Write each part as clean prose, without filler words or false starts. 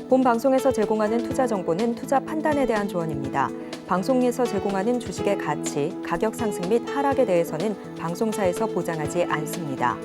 본 방송에서 제공하는 투자 정보는 투자 판단에 대한 조언입니다. 방송에서 제공하는 주식의 가치, 가격 상승 및 하락에 대해서는 방송사에서 보장하지 않습니다.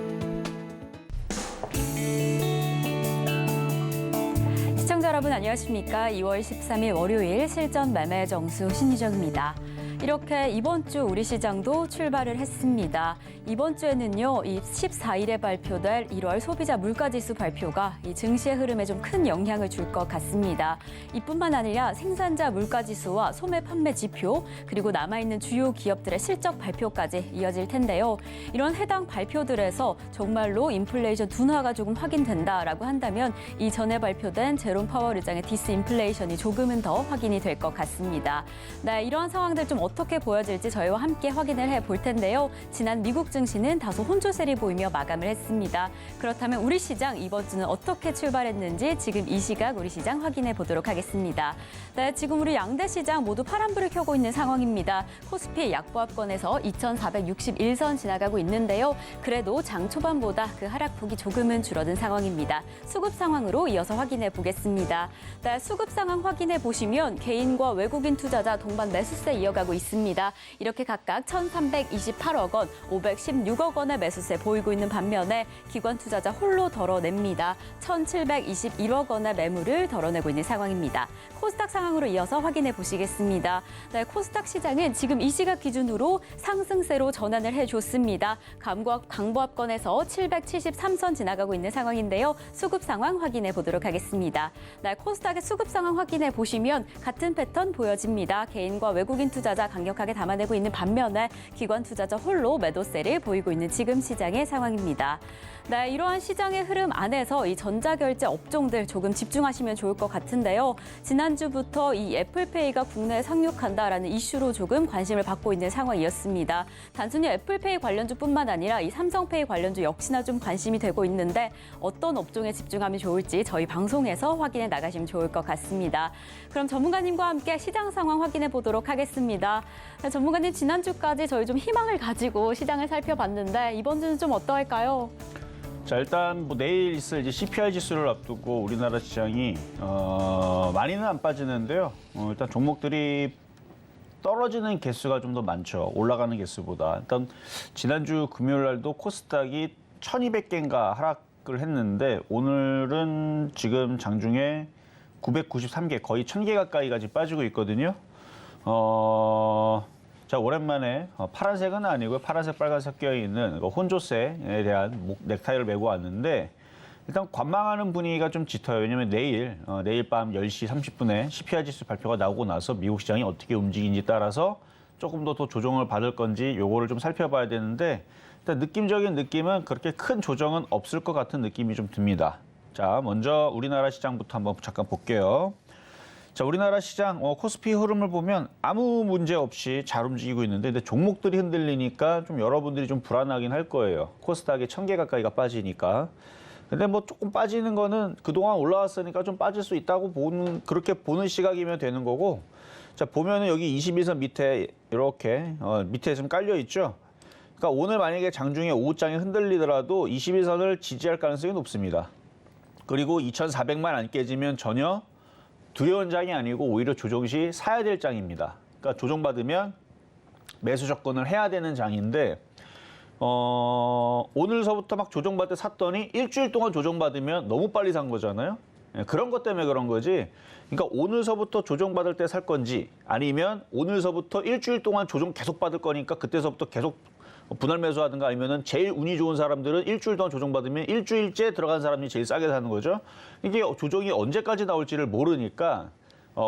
시청자 여러분 안녕하십니까? 2월 13일 월요일 실전 매매 정수 신유정입니다. 이렇게 이번 주 우리 시장도 출발을 했습니다. 이번 주에는요, 이 14일에 발표될 1월 소비자 물가지수 발표가 이 증시의 흐름에 좀 큰 영향을 줄 것 같습니다. 이뿐만 아니라 생산자 물가지수와 소매 판매 지표, 그리고 남아있는 주요 기업들의 실적 발표까지 이어질 텐데요. 이런 해당 발표들에서 정말로 인플레이션 둔화가 조금 확인된다라고 한다면 이전에 발표된 제롬 파월 의장의 디스인플레이션이 조금은 더 확인이 될 것 같습니다. 네, 이러한 상황들 좀 어떻게 보여질지 저희와 함께 확인을 해볼 텐데요. 지난 미국 증시는 다소 혼조세를 보이며 마감을 했습니다. 그렇다면 우리 시장 이번 주는 어떻게 출발했는지 지금 이 시각 우리 시장 확인해 보도록 하겠습니다. 네, 지금 우리 양대 시장 모두 파란불을 켜고 있는 상황입니다. 코스피 약보합권에서 2461선 지나가고 있는데요. 그래도 장 초반보다 그 하락폭이 조금은 줄어든 상황입니다. 수급 상황으로 이어서 확인해 보겠습니다. 네, 수급 상황 확인해 보시면 개인과 외국인 투자자 동반 매수세 이어가고 있습니다. 이렇게 각각 1,328억 원, 516억 원의 매수세 보이고 있는 반면에 기관 투자자 홀로 덜어냅니다. 1,721억 원의 매물을 덜어내고 있는 상황입니다. 코스닥 상황으로 이어서 확인해 보시겠습니다. 네, 코스닥 시장은 지금 이 시각 기준으로 상승세로 전환을 해줬습니다. 강보합권에서 773선 지나가고 있는 상황인데요. 수급 상황 확인해 보도록 하겠습니다. 네, 코스닥의 수급 상황 확인해 보시면 같은 패턴 보여집니다. 개인과 외국인 투자자 강력하게 담아내고 있는 반면에 기관 투자자 홀로 매도세를 보이고 있는 지금 시장의 상황입니다. 네, 이러한 시장의 흐름 안에서 이 전자결제 업종들 조금 집중하시면 좋을 것 같은데요. 지난주부터 이 애플페이가 국내에 상륙한다라는 이슈로 조금 관심을 받고 있는 상황이었습니다. 단순히 애플페이 관련주뿐만 아니라 이 삼성페이 관련주 역시나 좀 관심이 되고 있는데 어떤 업종에 집중하면 좋을지 저희 방송에서 확인해 나가시면 좋을 것 같습니다. 그럼 전문가님과 함께 시장 상황 확인해 보도록 하겠습니다. 네, 전문가님 지난주까지 저희 좀 희망을 가지고 시장을 살펴봤는데 이번 주는 좀 어떠할까요? 자, 일단 뭐 내일 있을 이제 CPI 지수를 앞두고 우리나라 시장이 많이는 안 빠지는데요. 일단 종목들이 떨어지는 개수가 좀 더 많죠. 올라가는 개수보다. 일단 지난주 금요일 날도 코스닥이 1,200개인가 하락을 했는데 오늘은 지금 장중에 993개, 거의 1,000개 가까이까지 빠지고 있거든요. 자, 오랜만에 파란색은 아니고요. 파란색, 빨간색 껴있는 혼조세에 대한 넥타이를 메고 왔는데 일단 관망하는 분위기가 좀 짙어요. 왜냐하면 내일 밤 10시 30분에 CPI 지수 발표가 나오고 나서 미국 시장이 어떻게 움직이는지 따라서 조금 더 조정을 받을 건지 요거를 좀 살펴봐야 되는데 일단 느낌적인 느낌은 그렇게 큰 조정은 없을 것 같은 느낌이 좀 듭니다. 자, 먼저 우리나라 시장부터 한번 잠깐 볼게요. 자, 우리나라 시장 코스피 흐름을 보면 아무 문제 없이 잘 움직이고 있는데 근데 종목들이 흔들리니까 좀 여러분들이 좀 불안하긴 할 거예요. 코스닥에 1,000개 가까이가 빠지니까. 근데 뭐 조금 빠지는 거는 그동안 올라왔으니까 좀 빠질 수 있다고 그렇게 보는 시각이면 되는 거고. 자, 보면은 여기 21선 밑에 이렇게 밑에 좀 깔려 있죠. 그러니까 오늘 만약에 장중에 오후장에 흔들리더라도 21선을 지지할 가능성이 높습니다. 그리고 2,400만 안 깨지면 전혀 두려운 장이 아니고 오히려 조정 시 사야 될 장입니다. 그러니까 조정받으면 매수 접근을 해야 되는 장인데 오늘서부터 막 조정받을 때 샀더니 일주일 동안 조정받으면 너무 빨리 산 거잖아요. 그런 것 때문에 그런 거지. 그러니까 오늘서부터 조정받을 때 살 건지 아니면 오늘서부터 일주일 동안 조정 계속 받을 거니까 그때서부터 계속 분할 매수하든가 아니면은 제일 운이 좋은 사람들은 일주일 동안 조정받으면 일주일째 들어간 사람이 제일 싸게 사는 거죠. 이게 조정이 언제까지 나올지를 모르니까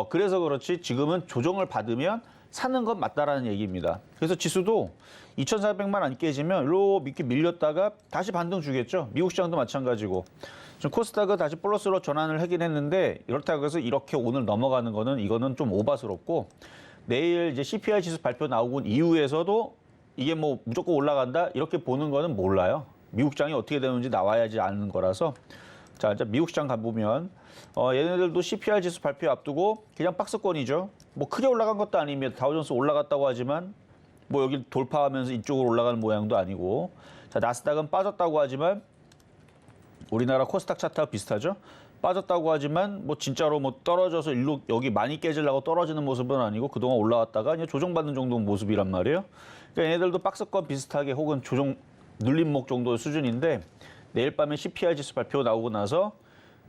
그래서 그렇지 지금은 조정을 받으면 사는 건 맞다라는 얘기입니다. 그래서 지수도 2,400만 안 깨지면 이렇게 밀렸다가 다시 반등 주겠죠. 미국 시장도 마찬가지고. 지금 코스닥은 다시 플러스로 전환을 하긴 했는데 이렇다고 해서 이렇게 오늘 넘어가는 거는 이거는 좀 오바스럽고 내일 이제 CPI 지수 발표 나오고 이후에서도 이게 뭐 무조건 올라간다 이렇게 보는 거는 몰라요. 미국 시장이 어떻게 되는지 나와야지 아는 거라서. 자, 이제 미국 시장 가보면 얘네들도 CPI 지수 발표 앞두고 그냥 박스권이죠. 뭐 크게 올라간 것도 아닙니다. 다우존스 올라갔다고 하지만 뭐 여기 돌파하면서 이쪽으로 올라가는 모양도 아니고. 자, 나스닥은 빠졌다고 하지만 우리나라 코스닥 차트와 비슷하죠. 빠졌다고 하지만 뭐 진짜로 뭐 떨어져서 일로 여기 많이 깨지려고 떨어지는 모습은 아니고 그동안 올라왔다가 그냥 조정받는 정도 모습이란 말이에요. 그러니까 얘네들도 박스권 비슷하게 혹은 조정 눌림목 정도의 수준인데 내일 밤에 CPI 지수 발표 나오고 나서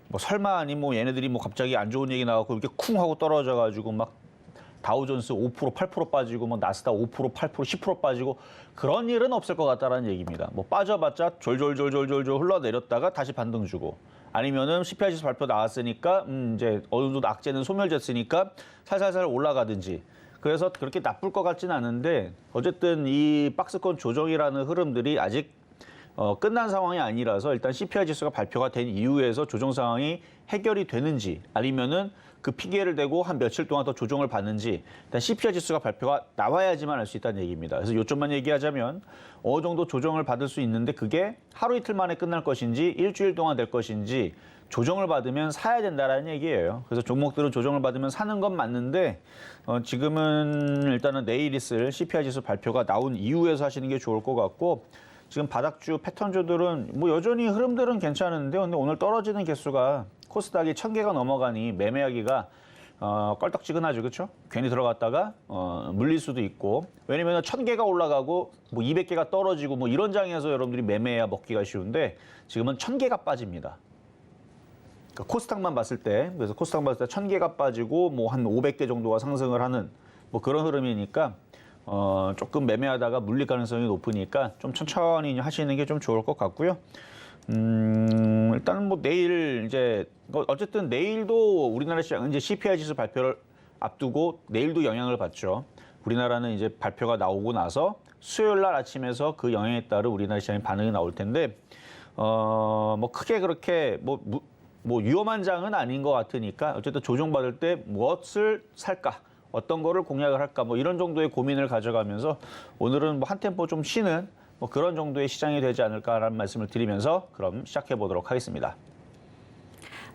뭐 설마 아니 뭐 얘네들이 뭐 갑자기 안 좋은 얘기 나와서 이렇게 쿵 하고 떨어져가지고 막 다우존스 5% 8% 빠지고 뭐 나스닥 5% 8% 10% 빠지고 그런 일은 없을 것 같다라는 얘기입니다. 뭐 빠져봤자 졸졸졸졸졸 흘러내렸다가 다시 반등 주고 아니면은 CPI 지수 발표 나왔으니까 이제 어느 정도 악재는 소멸됐으니까 살살살 올라가든지. 그래서 그렇게 나쁠 것 같지는 않은데 어쨌든 이 박스권 조정이라는 흐름들이 아직 끝난 상황이 아니라서 일단 CPI 지수가 발표가 된 이후에서 조정 상황이 해결이 되는지 아니면은 그 핑계를 대고 한 며칠 동안 더 조정을 받는지 일단 CPI 지수가 발표가 나와야지만 알 수 있다는 얘기입니다. 그래서 요점만 얘기하자면 어느 정도 조정을 받을 수 있는데 그게 하루 이틀 만에 끝날 것인지 일주일 동안 될 것인지 조정을 받으면 사야 된다라는 얘기예요. 그래서 종목들은 조정을 받으면 사는 건 맞는데 지금은 일단은 내일 있을 CPI 지수 발표가 나온 이후에서 하시는 게 좋을 것 같고 지금 바닥주 패턴주들은 뭐 여전히 흐름들은 괜찮은데 근데 오늘 떨어지는 개수가 코스닥이 1000개가 넘어가니 매매하기가 껄떡지근하죠, 그렇죠? 괜히 들어갔다가 물릴 수도 있고 왜냐면 1000개가 올라가고 뭐 200개가 떨어지고 뭐 이런 장에서 여러분들이 매매해야 먹기가 쉬운데 지금은 1000개가 빠집니다. 그러니까 코스닥만 봤을 때 그래서 코스닥 봤을 때 1000개가 빠지고 뭐 한 500개 정도가 상승을 하는 뭐 그런 흐름이니까 조금 매매하다가 물릴 가능성이 높으니까 좀 천천히 하시는 게 좀 좋을 것 같고요. 일단은 뭐 내일 이제 어쨌든 내일도 우리나라 시장 이제 CPI 지수 발표를 앞두고 내일도 영향을 받죠. 우리나라는 이제 발표가 나오고 나서 수요일 날 아침에서 그 영향에 따른 우리나라 시장의 반응이 나올 텐데 뭐 크게 그렇게 뭐 위험한 장은 아닌 것 같으니까 어쨌든 조정받을 때 무엇을 살까? 어떤 거를 공략을 할까? 뭐 이런 정도의 고민을 가져가면서 오늘은 뭐 한 템포 좀 쉬는 뭐 그런 정도의 시장이 되지 않을까라는 말씀을 드리면서 그럼 시작해 보도록 하겠습니다.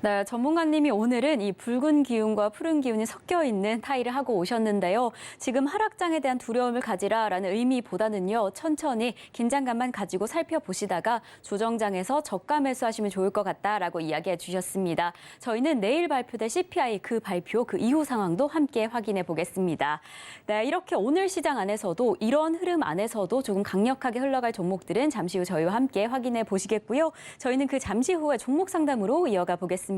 네, 전문가님이 오늘은 이 붉은 기운과 푸른 기운이 섞여 있는 타이를 하고 오셨는데요. 지금 하락장에 대한 두려움을 가지라라는 의미보다는요. 천천히 긴장감만 가지고 살펴보시다가 조정장에서 저가 매수하시면 좋을 것 같다라고 이야기해 주셨습니다. 저희는 내일 발표될 CPI 그 발표 그 이후 상황도 함께 확인해 보겠습니다. 네, 이렇게 오늘 시장 안에서도 이런 흐름 안에서도 조금 강력하게 흘러갈 종목들은 잠시 후 저희와 함께 확인해 보시겠고요. 저희는 그 잠시 후에 종목 상담으로 이어가 보겠습니다.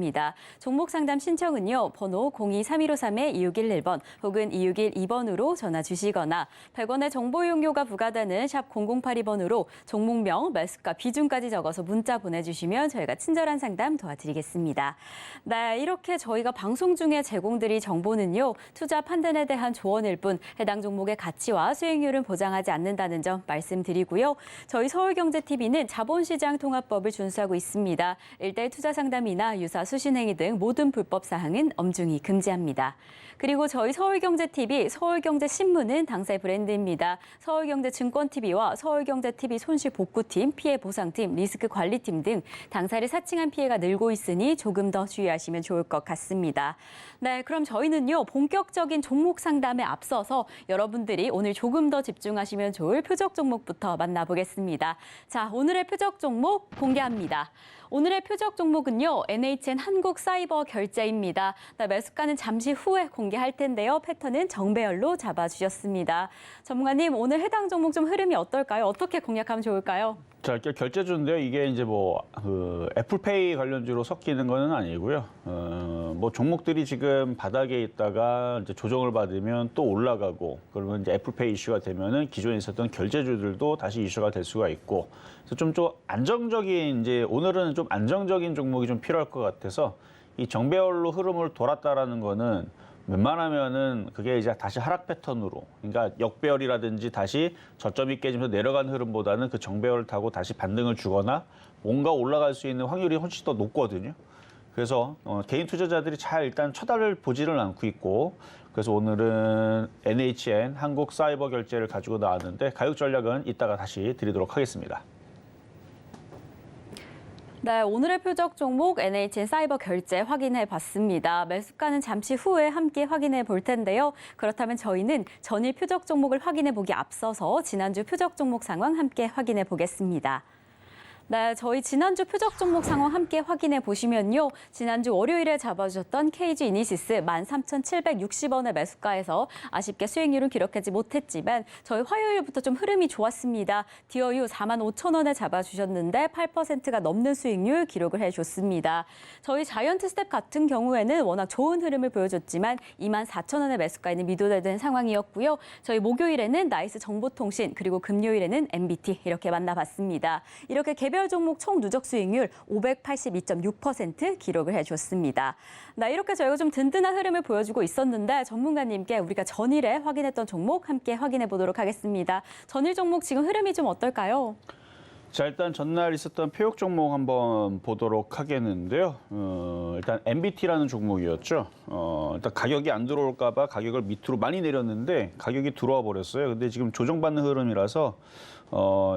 종목 상담 신청은요. 번호 023153-2611번 혹은 2612번으로 전화 주시거나 100원의 정보 이용료가 부과되는 샵 0082번으로 종목명, 매수가, 비중까지 적어서 문자 보내주시면 저희가 친절한 상담 도와드리겠습니다. 네, 이렇게 저희가 방송 중에 제공드릴 정보는요. 투자 판단에 대한 조언일 뿐 해당 종목의 가치와 수익률은 보장하지 않는다는 점 말씀드리고요. 저희 서울경제TV는 자본시장 통합법을 준수하고 있습니다. 일대 투자 상담이나 유사 수신행위 등 모든 불법 사항은 엄중히 금지합니다. 그리고 저희 서울경제TV, 서울경제신문은 당사의 브랜드입니다. 서울경제증권TV와 서울경제TV 손실복구팀, 피해보상팀, 리스크관리팀 등 당사를 사칭한 피해가 늘고 있으니 조금 더 주의하시면 좋을 것 같습니다. 네, 그럼 저희는요. 본격적인 종목 상담에 앞서서 여러분들이 오늘 조금 더 집중하시면 좋을 표적 종목부터 만나보겠습니다. 자, 오늘의 표적 종목 공개합니다. 오늘의 표적 종목은요. NHN 한국사이버결제입니다. 매수가는 잠시 후에 공개할 텐데요. 패턴은 정배열로 잡아주셨습니다. 전문가님, 오늘 해당 종목 좀 흐름이 어떨까요? 어떻게 공략하면 좋을까요? 자, 결제주인데요. 이게 이제 뭐 애플페이 관련주로 섞이는 거는 아니고요. 뭐 종목들이 지금 바닥에 있다가 이제 조정을 받으면 또 올라가고 그러면 이제 애플페이 이슈가 되면은 기존에 있었던 결제주들도 다시 이슈가 될 수가 있고 그래서 좀 안정적인 이제 오늘은 좀 안정적인 종목이 좀 필요할 것 같아서 이 정배열로 흐름을 돌았다라는 거는 웬만하면은 그게 이제 다시 하락 패턴으로, 그러니까 역배열이라든지 다시 저점이 깨지면서 내려가는 흐름보다는 그 정배열을 타고 다시 반등을 주거나 뭔가 올라갈 수 있는 확률이 훨씬 더 높거든요. 그래서 개인 투자자들이 잘 일단 쳐다를 보지를 않고 있고, 그래서 오늘은 NHN 한국사이버결제를 가지고 나왔는데 가격 전략은 이따가 다시 드리도록 하겠습니다. 네, 오늘의 표적 종목 NHN 사이버 결제 확인해 봤습니다. 매수가는 잠시 후에 함께 확인해 볼 텐데요. 그렇다면 저희는 전일 표적 종목을 확인해 보기 앞서서 지난주 표적 종목 상황 함께 확인해 보겠습니다. 네, 저희 지난주 표적 종목 상황 함께 확인해 보시면요. 지난주 월요일에 잡아주셨던 KG 이니시스 13,760원의 매수가에서 아쉽게 수익률은 기록하지 못했지만 저희 화요일부터 좀 흐름이 좋았습니다. 디어유 45,000원에 잡아주셨는데 8%가 넘는 수익률 기록을 해줬습니다. 저희 자이언트 스텝 같은 경우에는 워낙 좋은 흐름을 보여줬지만 24,000원의 매수가에는 미도되는 상황이었고요. 저희 목요일에는 나이스 정보통신 그리고 금요일에는 MBT 이렇게 만나봤습니다. 이렇게 개별 종목 총 누적 수익률 582.6% 기록을 해줬습니다. 이렇게 저희가 좀 든든한 흐름을 보여주고 있었는데 전문가님께 우리가 전일에 확인했던 종목 함께 확인해 보도록 하겠습니다. 전일 종목 지금 흐름이 좀 어떨까요? 자, 일단 전날 있었던 표역 종목 한번 보도록 하겠는데요. 일단 MBT라는 종목이었죠. 일단 가격이 안 들어올까 봐 가격을 밑으로 많이 내렸는데 가격이 들어와 버렸어요. 근데 지금 조정받는 흐름이라서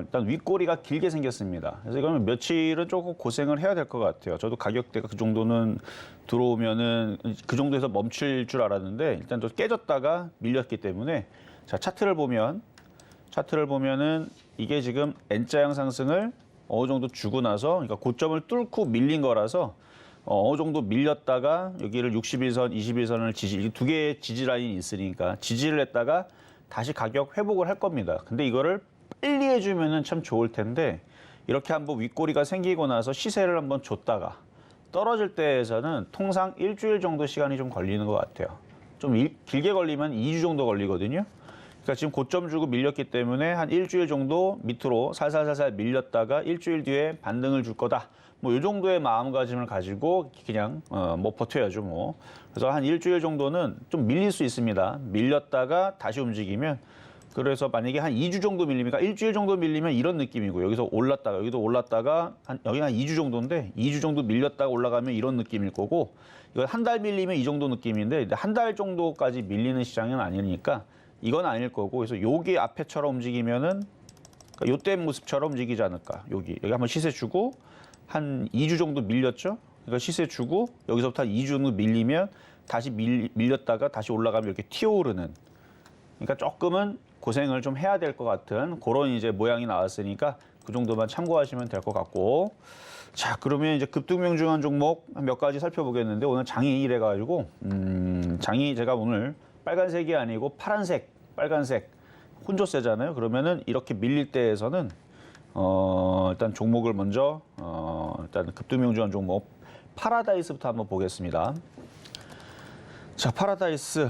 일단 윗꼬리가 길게 생겼습니다. 그래서 이거는 며칠은 조금 고생을 해야 될 것 같아요. 저도 가격대가 그 정도는 들어오면은 그 정도에서 멈출 줄 알았는데 일단 좀 깨졌다가 밀렸기 때문에 자, 차트를 보면은 이게 지금 N자형 상승을 어느 정도 주고 나서 그러니까 고점을 뚫고 밀린 거라서 어느 정도 밀렸다가 여기를 60일선, 21선을 지지, 두 개의 지지 라인이 있으니까 지지를 했다가 다시 가격 회복을 할 겁니다. 근데 이거를 빨리 해주면은 참 좋을 텐데 이렇게 한번 윗꼬리가 생기고 나서 시세를 한번 줬다가 떨어질 때에서는 통상 일주일 정도 시간이 좀 걸리는 것 같아요. 좀 길게 걸리면 2주 정도 걸리거든요. 그러니까 지금 고점 주고 밀렸기 때문에 한 일주일 정도 밑으로 살살살살 밀렸다가 일주일 뒤에 반등을 줄 거다. 뭐 이 정도의 마음가짐을 가지고 그냥 뭐 버텨야죠 뭐. 그래서 한 일주일 정도는 좀 밀릴 수 있습니다. 밀렸다가 다시 움직이면 그래서 만약에 한 2주 정도 밀리니까 일주일 정도 밀리면 이런 느낌이고 여기서 올랐다가 여기도 올랐다가 여기 한 2주 정도인데 2주 정도 밀렸다가 올라가면 이런 느낌일 거고 이거 한 달 밀리면 이 정도 느낌인데 한 달 정도까지 밀리는 시장은 아니니까 이건 아닐 거고 그래서 여기 앞에처럼 움직이면은 그러니까 요때 모습처럼 움직이지 않을까. 여기 한번 시세 주고 한 2주 정도 밀렸죠. 그러니까 시세 주고 여기서부터 한 2주 정도 밀리면 다시 밀렸다가 다시 올라가면 이렇게 튀어오르는. 그러니까 조금은 고생을 좀 해야 될 것 같은 그런 이제 모양이 나왔으니까 그 정도만 참고하시면 될 것 같고. 자, 그러면 이제 급등명중한 종목 몇 가지 살펴보겠는데 오늘 장이 이래가지고 장이 제가 오늘 빨간색이 아니고 파란색, 빨간색 혼조세잖아요. 그러면은 이렇게 밀릴 때에서는 일단 종목을 먼저 일단 급등명중한 종목 파라다이스부터 한번 보겠습니다. 자, 파라다이스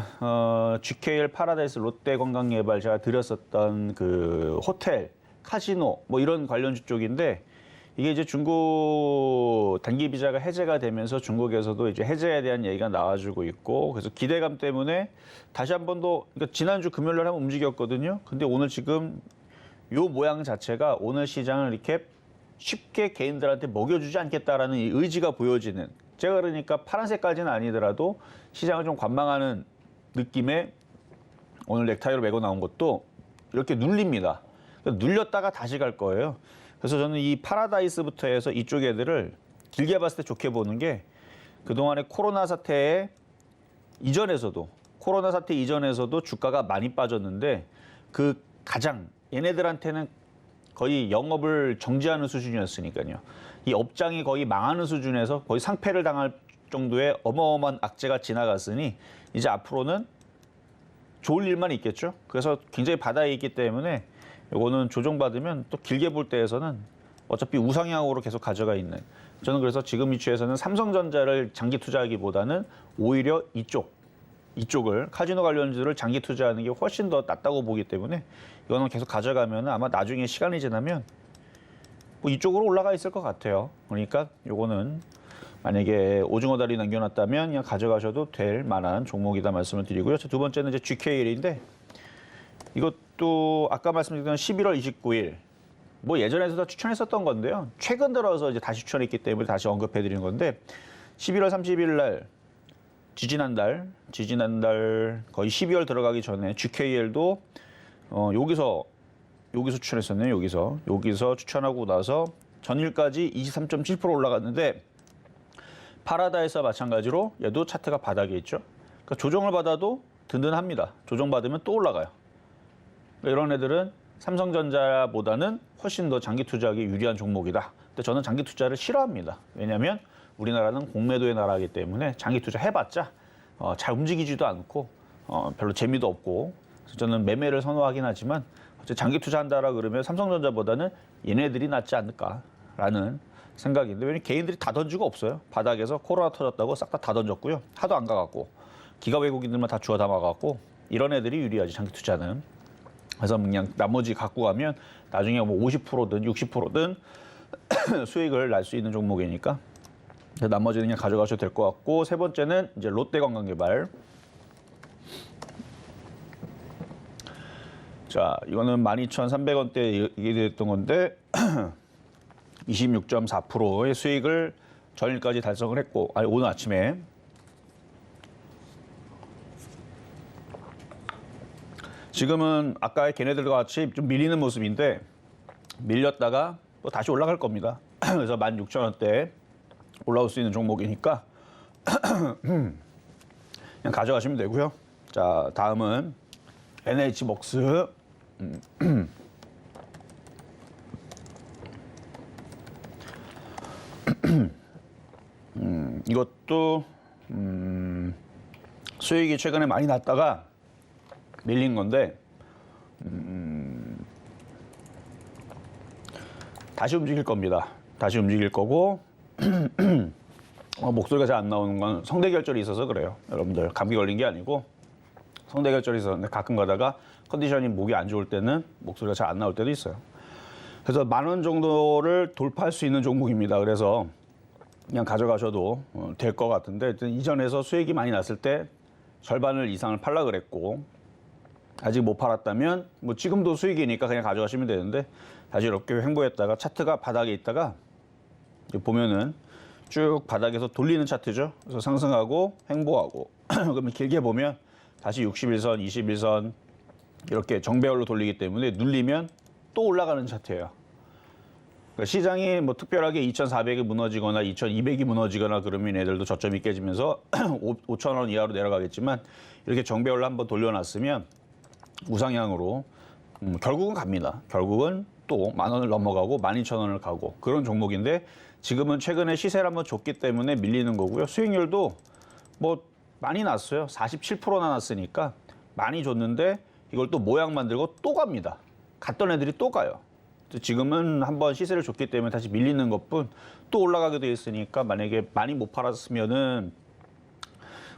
GKL 파라다이스 롯데건강예발 제가 드렸었던 그 호텔, 카지노 뭐 이런 관련주 쪽인데 이게 이제 중국 단기 비자가 해제가 되면서 중국에서도 이제 해제에 대한 얘기가 나와주고 있고 그래서 기대감 때문에 다시 한 번 더 그러니까 지난주 금요일 날 한번 움직였거든요. 근데 오늘 지금 요 모양 자체가 오늘 시장을 이렇게 쉽게 개인들한테 먹여주지 않겠다라는 이 의지가 보여지는 제가 그러니까 파란색까지는 아니더라도 시장을 좀 관망하는 느낌의 오늘 넥타이로 메고 나온 것도 이렇게 눌립니다. 그러니까 눌렸다가 다시 갈 거예요. 그래서 저는 이 파라다이스부터 해서 이쪽 애들을 길게 봤을 때 좋게 보는 게 그동안의 코로나 사태 이전에서도 주가가 많이 빠졌는데 그 가장 얘네들한테는 거의 영업을 정지하는 수준이었으니까요. 이 업장이 거의 망하는 수준에서 거의 상폐를 당할 정도의 어마어마한 악재가 지나갔으니 이제 앞으로는 좋을 일만 있겠죠. 그래서 굉장히 바다에 있기 때문에 이거는 조정받으면 또 길게 볼 때에서는 어차피 우상향으로 계속 가져가 있는. 저는 그래서 지금 위치에서는 삼성전자를 장기 투자하기보다는 오히려 이쪽을 카지노 관련주를 장기 투자하는 게 훨씬 더 낫다고 보기 때문에 이거는 계속 가져가면 아마 나중에 시간이 지나면 뭐 이쪽으로 올라가 있을 것 같아요. 그러니까 이거는 만약에 오징어 다리 남겨놨다면 그냥 가져가셔도 될 만한 종목이다 말씀을 드리고요. 두 번째는 이제 GKL인데 이것도 아까 말씀드렸던 11월 29일 뭐 예전에도 추천했었던 건데요. 최근 들어서 이제 다시 추천했기 때문에 다시 언급해드리는 건데 11월 30일 날 지지난달 거의 12월 들어가기 전에 GKL도 여기서 추천했었네요. 여기서 추천하고 나서 전일까지 23.7% 올라갔는데 파라다이스와 마찬가지로 얘도 차트가 바닥에 있죠. 그러니까 조정을 받아도 든든합니다. 조정받으면 또 올라가요. 이런 애들은 삼성전자보다는 훨씬 더 장기 투자하기 유리한 종목이다. 근데 저는 장기 투자를 싫어합니다. 왜냐하면 우리나라는 공매도의 나라이기 때문에 장기 투자 해봤자 잘 움직이지도 않고 별로 재미도 없고, 그래서 저는 매매를 선호하긴 하지만 장기 투자한다라 그러면 삼성전자보다는 얘네들이 낫지 않을까라는 생각인데, 왜냐면 개인들이 다 던지고 없어요. 바닥에서 코로나 터졌다고 싹 다 던졌고요. 하도 안 가갖고 기가 외국인들만 다 주워 담아갖고 이런 애들이 유리하지, 장기 투자는. 그래서 그냥 나머지 갖고 가면 나중에 뭐 50%든 60%든 수익을 날 수 있는 종목이니까 나머지는 그냥 가져가셔도 될 것 같고, 세 번째는 이제 롯데관광개발. 자, 이거는 12,300원대 얘기됐던 건데 26.4%의 수익을 전일까지 달성을 했고, 아니 오늘 아침에 지금은 아까 걔네들과 같이 좀 밀리는 모습인데, 밀렸다가 또 다시 올라갈 겁니다. 그래서 16,000원대 올라올 수 있는 종목이니까 그냥 가져가시면 되고요. 자, 다음은 NH먹스. 이것도 수익이 최근에 많이 났다가 밀린 건데 다시 움직일 겁니다. 다시 움직일 거고 목소리가 잘 안 나오는 건 성대결절이 있어서 그래요. 여러분들 감기 걸린 게 아니고 성대결절이 있었는데 가끔 가다가 컨디션이 목이 안 좋을 때는 목소리가 잘 안 나올 때도 있어요. 그래서 10,000원 정도를 돌파할 수 있는 종목입니다. 그래서 그냥 가져가셔도 될 것 같은데, 이전에서 수익이 많이 났을 때 절반을 이상을 팔라 그랬고, 아직 못 팔았다면 뭐 지금도 수익이니까 그냥 가져가시면 되는데, 다시 이렇게 횡보했다가 차트가 바닥에 있다가 보면은 쭉 바닥에서 돌리는 차트죠. 그래서 상승하고 횡보하고 그러면 길게 보면 다시 61선, 21선 이렇게 정배열로 돌리기 때문에 눌리면 또 올라가는 차트예요. 그러니까 시장이 뭐 특별하게 2,400이 무너지거나 2,200이 무너지거나 그러면 애들도 저점이 깨지면서 5,000원 이하로 내려가겠지만, 이렇게 정배열로 한번 돌려놨으면 우상향으로 결국은 갑니다. 결국은 또 10,000원을 넘어가고 12,000원을 가고 그런 종목인데, 지금은 최근에 시세를 한번 줬기 때문에 밀리는 거고요. 수익률도 뭐 많이 났어요. 47%나 났으니까 많이 줬는데 이걸 또 모양 만들고 또 갑니다. 갔던 애들이 또 가요. 지금은 한번 시세를 줬기 때문에 다시 밀리는 것뿐, 또 올라가게 돼 있으니까 만약에 많이 못 팔았으면은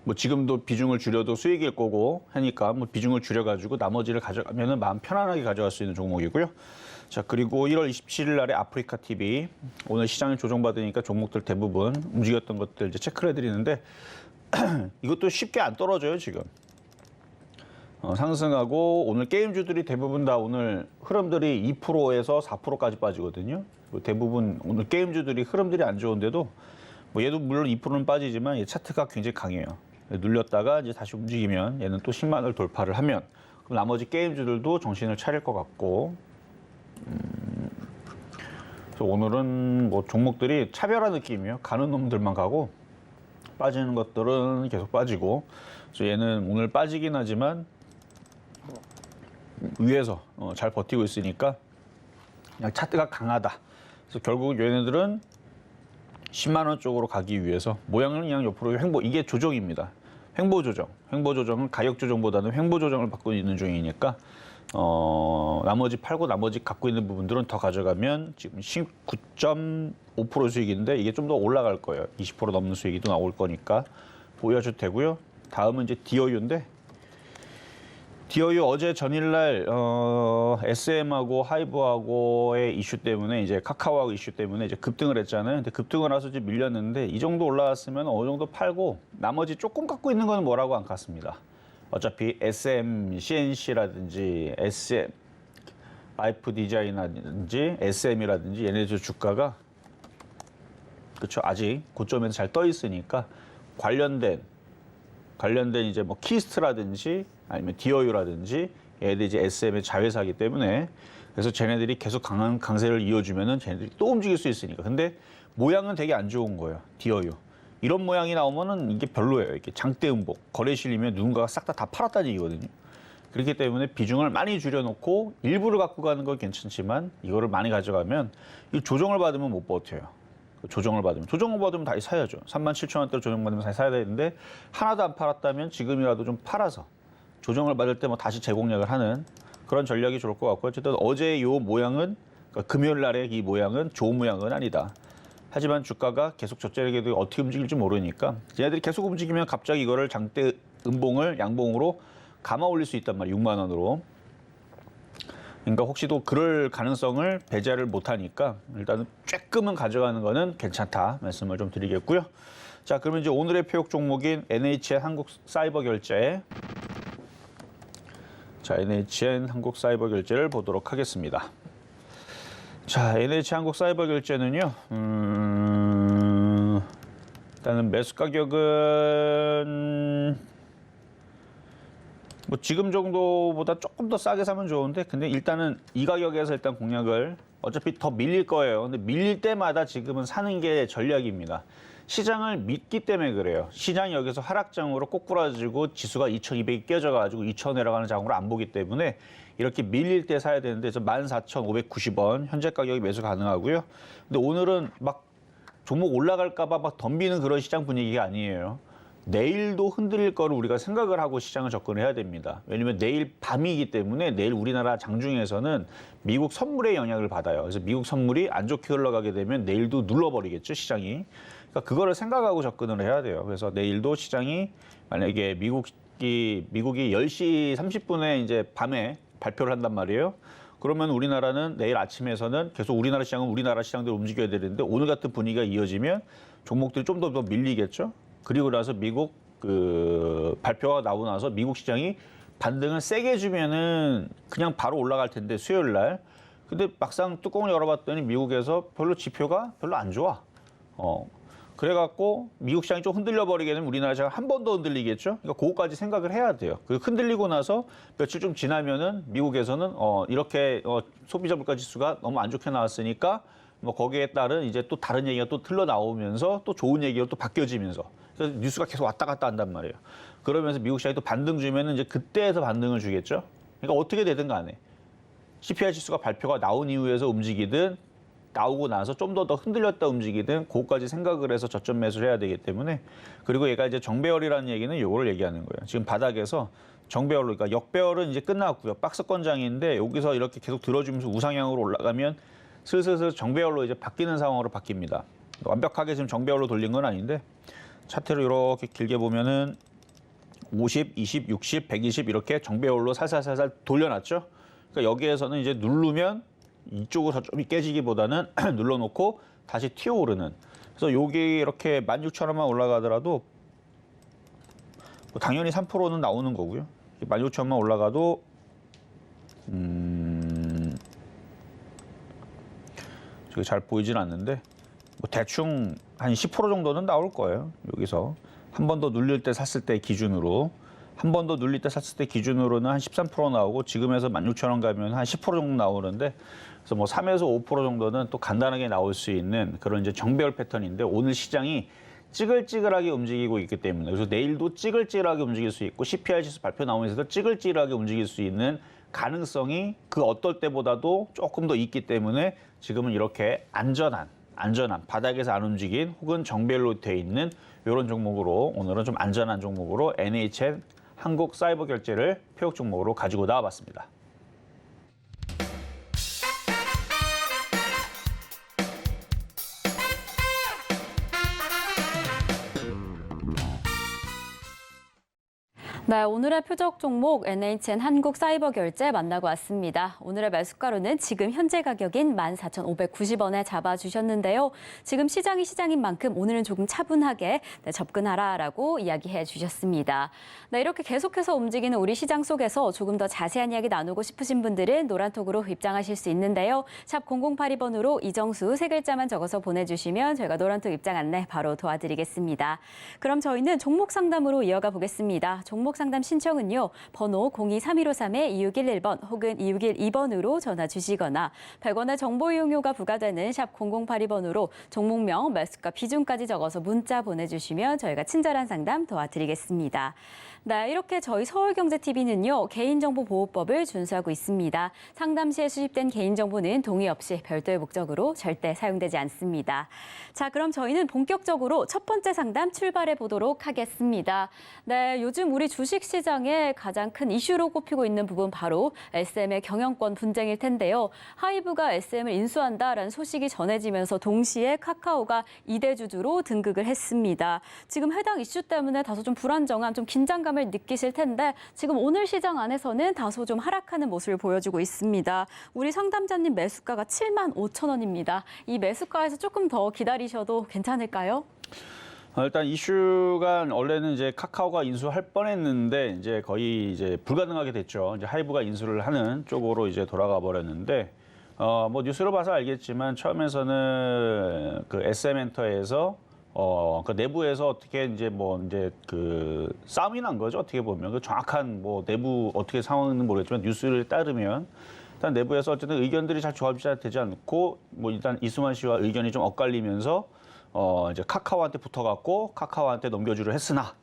뭐 지금도 비중을 줄여도 수익일 거고 하니까 뭐 비중을 줄여가지고 나머지를 가져가면은 마음 편안하게 가져갈 수 있는 종목이고요. 자, 그리고 1월 27일 날에 아프리카 TV, 오늘 시장이 조정받으니까 종목들 대부분 움직였던 것들 이제 체크를 해드리는데 이것도 쉽게 안 떨어져요 지금. 상승하고, 오늘 게임주들이 대부분 다 오늘 흐름들이 2%에서 4%까지 빠지거든요. 대부분 오늘 게임주들이 흐름들이 안 좋은데도 뭐 얘도 물론 2%는 빠지지만 얘 차트가 굉장히 강해요. 눌렸다가 이제 다시 움직이면 얘는 또 10만을 돌파를 하면, 그럼 나머지 게임주들도 정신을 차릴 것 같고, 그래서 오늘은 뭐 종목들이 차별화 느낌이에요. 가는 놈들만 가고 빠지는 것들은 계속 빠지고, 그래서 얘는 오늘 빠지긴 하지만 위에서 잘 버티고 있으니까 그냥 차트가 강하다. 그래서 결국 얘네들은 10만 원 쪽으로 가기 위해서 모양은 그냥 옆으로 횡보, 이게 조정입니다. 횡보 조정. 횡보 조정은 가격 조정보다는 횡보 조정을 받고 있는 중이니까 나머지 팔고 나머지 갖고 있는 부분들은 더 가져가면 지금 19.5% 수익인데 이게 좀 더 올라갈 거예요. 20% 넘는 수익이 또 나올 거니까 보유하셔도 되고요. 다음은 이제 디어유인데, 디어유 어제 전일날 SM하고 하이브하고의 이슈 때문에, 이제 카카오하고 이슈 때문에 이제 급등을 했잖아요. 근데 급등을 해서 이제 밀렸는데, 이 정도 올라왔으면 어느 정도 팔고 나머지 조금 갖고 있는 건 뭐라고 안 갔습니다. 어차피 SM, CNC라든지 SM, 라이프 디자인이라든지 SM이라든지 얘네들 주가가 그렇죠, 아직 고점에서 잘 떠 있으니까 관련된 이제 뭐 키스트라든지 아니면 디어유라든지 얘네들이 이제 SM의 자회사이기 때문에, 그래서 쟤네들이 계속 강한 강세를 이어주면은 쟤네들이 또 움직일 수 있으니까. 근데 모양은 되게 안 좋은 거예요, 디어유. 이런 모양이 나오면은 이게 별로예요. 이게 장대 음복, 거래 실리면 누군가가 싹 다 팔았다는 얘기거든요. 그렇기 때문에 비중을 많이 줄여놓고 일부를 갖고 가는 건 괜찮지만 이거를 많이 가져가면 이 조정을 받으면 못 버텨요. 조정을 받으면 다시 사야죠. 37,000원대로 조정받으면 다시 사야 되는데 하나도 안 팔았다면 지금이라도 좀 팔아서 조정을 받을 때 뭐 다시 재공략을 하는 그런 전략이 좋을 것 같고요. 어쨌든 어제 요 모양은 그러니까 금요일 날의 이 모양은 좋은 모양은 아니다. 하지만 주가가 계속 저쪽에도 어떻게 움직일지 모르니까 얘네들이 계속 움직이면 갑자기 이거를 장대 음봉을 양봉으로 감아 올릴 수 있단 말이에요. 6만 원으로. 그러니까 혹시도 그럴 가능성을 배제를 못하니까 일단은 쬐끔은 가져가는 거는 괜찮다 말씀을 좀 드리겠고요. 자, 그러면 이제 오늘의 표역 종목인 NHN 한국사이버결제. 자, NHN 한국사이버결제를 보도록 하겠습니다. 자, NHN 한국사이버결제는요. 일단은 매수 가격은 뭐 지금 정도보다 조금 더 싸게 사면 좋은데 근데 일단은 이 가격에서 일단 공략을 어차피 더 밀릴 거예요. 근데 밀릴 때마다 지금은 사는 게 전략입니다. 시장을 믿기 때문에 그래요. 시장이 여기서 하락장으로 꼬꾸라지고 지수가 2,200이 깨져가지고 2,000 내려가는 장으로 안 보기 때문에 이렇게 밀릴 때 사야 되는데 14,590원 현재 가격이 매수 가능하고요. 근데 오늘은 막 종목 올라갈까 봐 막 덤비는 그런 시장 분위기가 아니에요. 내일도 흔들릴 거를 우리가 생각을 하고 시장을 접근해야 됩니다. 왜냐하면 내일 밤이기 때문에 내일 우리나라 장중에서는 미국 선물의 영향을 받아요. 그래서 미국 선물이 안 좋게 흘러가게 되면 내일도 눌러버리겠죠, 시장이. 그러니까 그거를 생각하고 접근을 해야 돼요. 그래서 내일도 시장이 만약에 미국이 10시 30분에 이제 밤에 발표를 한단 말이에요. 그러면 우리나라는 내일 아침에서는 계속 우리나라 시장은 우리나라 시장대로 움직여야 되는데 오늘 같은 분위기가 이어지면 종목들이 좀 더 밀리겠죠. 그리고 나서 미국 발표가 나오고 나서 미국 시장이 반등을 세게 해주면은 그냥 바로 올라갈 텐데 수요일 날. 근데 막상 뚜껑을 열어봤더니 미국에서 별로 지표가 별로 안 좋아. 그래갖고 미국 시장이 좀 흔들려 버리게 되면 우리나라 시장 한 번 더 흔들리겠죠. 그러니까 그거까지 생각을 해야 돼요. 그리고 흔들리고 나서 며칠 좀 지나면은 미국에서는 이렇게 소비자 물가 지수가 너무 안 좋게 나왔으니까 뭐 거기에 따른 이제 또 다른 얘기가 또 흘러 나오면서 또 좋은 얘기로 또 바뀌어지면서 그래서 뉴스가 계속 왔다 갔다 한단 말이에요. 그러면서 미국 시장이 또 반등 주면은 이제 그때에서 반등을 주겠죠. 그러니까 어떻게 되든 간에 CPI 지수가 발표가 나온 이후에서 움직이든 나오고 나서 좀 더 흔들렸다 움직이든 그거까지 생각을 해서 저점 매수를 해야 되기 때문에 그리고 얘가 이제 정배열이라는 얘기는 요거를 얘기하는 거예요. 지금 바닥에서 정배열로 그러니까 역배열은 이제 끝났고요. 박스권장인데 여기서 이렇게 계속 들어주면서 우상향으로 올라가면 슬슬 정배열로 이제 바뀌는 상황으로 바뀝니다. 완벽하게 지금 정배열로 돌린 건 아닌데 차트를 이렇게 길게 보면은 50, 20, 60, 120 이렇게 정배열로 살살살살 돌려놨죠. 그러니까 여기에서는 이제 누르면 이쪽으로 저점이 깨지기보다는 눌러놓고 다시 튀어오르는. 그래서 여기 이렇게 16,000원만 올라가더라도 뭐 당연히 3%는 나오는 거고요. 16,000원만 올라가도 저기 잘 보이진 않는데 뭐 대충 한 10% 정도는 나올 거예요. 여기서 한 번 더 눌릴 때 샀을 때 기준으로 한 번 더 눌릴 때 샀을 때 기준으로는 한 13% 나오고 지금에서 16,000원 가면 한 10% 정도 나오는데 그래서 뭐 3에서 5% 정도는 또 간단하게 나올 수 있는 그런 이제 정배열 패턴인데 오늘 시장이 찌글찌글하게 움직이고 있기 때문에 그래서 내일도 찌글찌글하게 움직일 수 있고 CPI 지수 발표 나오면서도 찌글찌글하게 움직일 수 있는 가능성이 그 어떨 때보다도 조금 더 있기 때문에 지금은 이렇게 안전한 바닥에서 안 움직인 혹은 정배열로 돼 있는 이런 종목으로 오늘은 좀 안전한 종목으로 NHN 한국사이버결제를 표역 종목으로 가지고 나와봤습니다. 네, 오늘의 표적 종목 NHN 한국사이버결제 만나고 왔습니다. 오늘의 매수가로는 지금 현재 가격인 14,590원에 잡아주셨는데요. 지금 시장이 시장인 만큼 오늘은 조금 차분하게 접근하라라고 이야기해 주셨습니다. 네, 이렇게 계속해서 움직이는 우리 시장 속에서 조금 더 자세한 이야기 나누고 싶으신 분들은 노란톡으로 입장하실 수 있는데요. 샵 0082번으로 이정수 세 글자만 적어서 보내주시면 저희가 노란톡 입장 안내 바로 도와드리겠습니다. 그럼 저희는 종목 상담으로 이어가 보겠습니다. 종목 상담 신청은요. 번호 023153-2611번 혹은 2612번으로 전화 주시거나 100원의 정보 이용료가 부과되는 샵 0082번으로 종목명, 매수가, 비중까지 적어서 문자 보내주시면 저희가 친절한 상담 도와드리겠습니다. 네, 이렇게 저희 서울경제TV는요. 개인정보보호법을 준수하고 있습니다. 상담 시에 수집된 개인정보는 동의 없이 별도의 목적으로 절대 사용되지 않습니다. 자, 그럼 저희는 본격적으로 첫 번째 상담 출발해 보도록 하겠습니다. 네, 요즘 우리 주식시장에 가장 큰 이슈로 꼽히고 있는 부분 바로 SM의 경영권 분쟁일 텐데요. 하이브가 SM을 인수한다라는 소식이 전해지면서 동시에 카카오가 2대 주주로 등극을 했습니다. 지금 해당 이슈 때문에 다소 좀 불안정함, 좀 긴장감을 느끼실 텐데 지금 오늘 시장 안에서는 다소 좀 하락하는 모습을 보여주고 있습니다. 우리 상담자님 매수가가 75,000원입니다. 이 매수가에서 조금 더 기다리셔도 괜찮을까요? 일단 이슈가 원래는 이제 카카오가 인수할 뻔했는데 이제 거의 이제 불가능하게 됐죠. 이제 하이브가 인수를 하는 쪽으로 이제 돌아가 버렸는데 뭐 뉴스를 봐서 알겠지만 처음에서는 그 SM엔터에서 그 내부에서 어떻게 이제 그 싸움이 난 거죠. 어떻게 보면 그 정확한 뭐 내부 어떻게 상황은 모르겠지만 뉴스를 따르면 일단 내부에서 어쨌든 의견들이 잘 조합이 잘 되지 않고 뭐 일단 이수만 씨와 의견이 좀 엇갈리면서 이제 카카오한테 붙어갖고 카카오한테 넘겨주려 했으나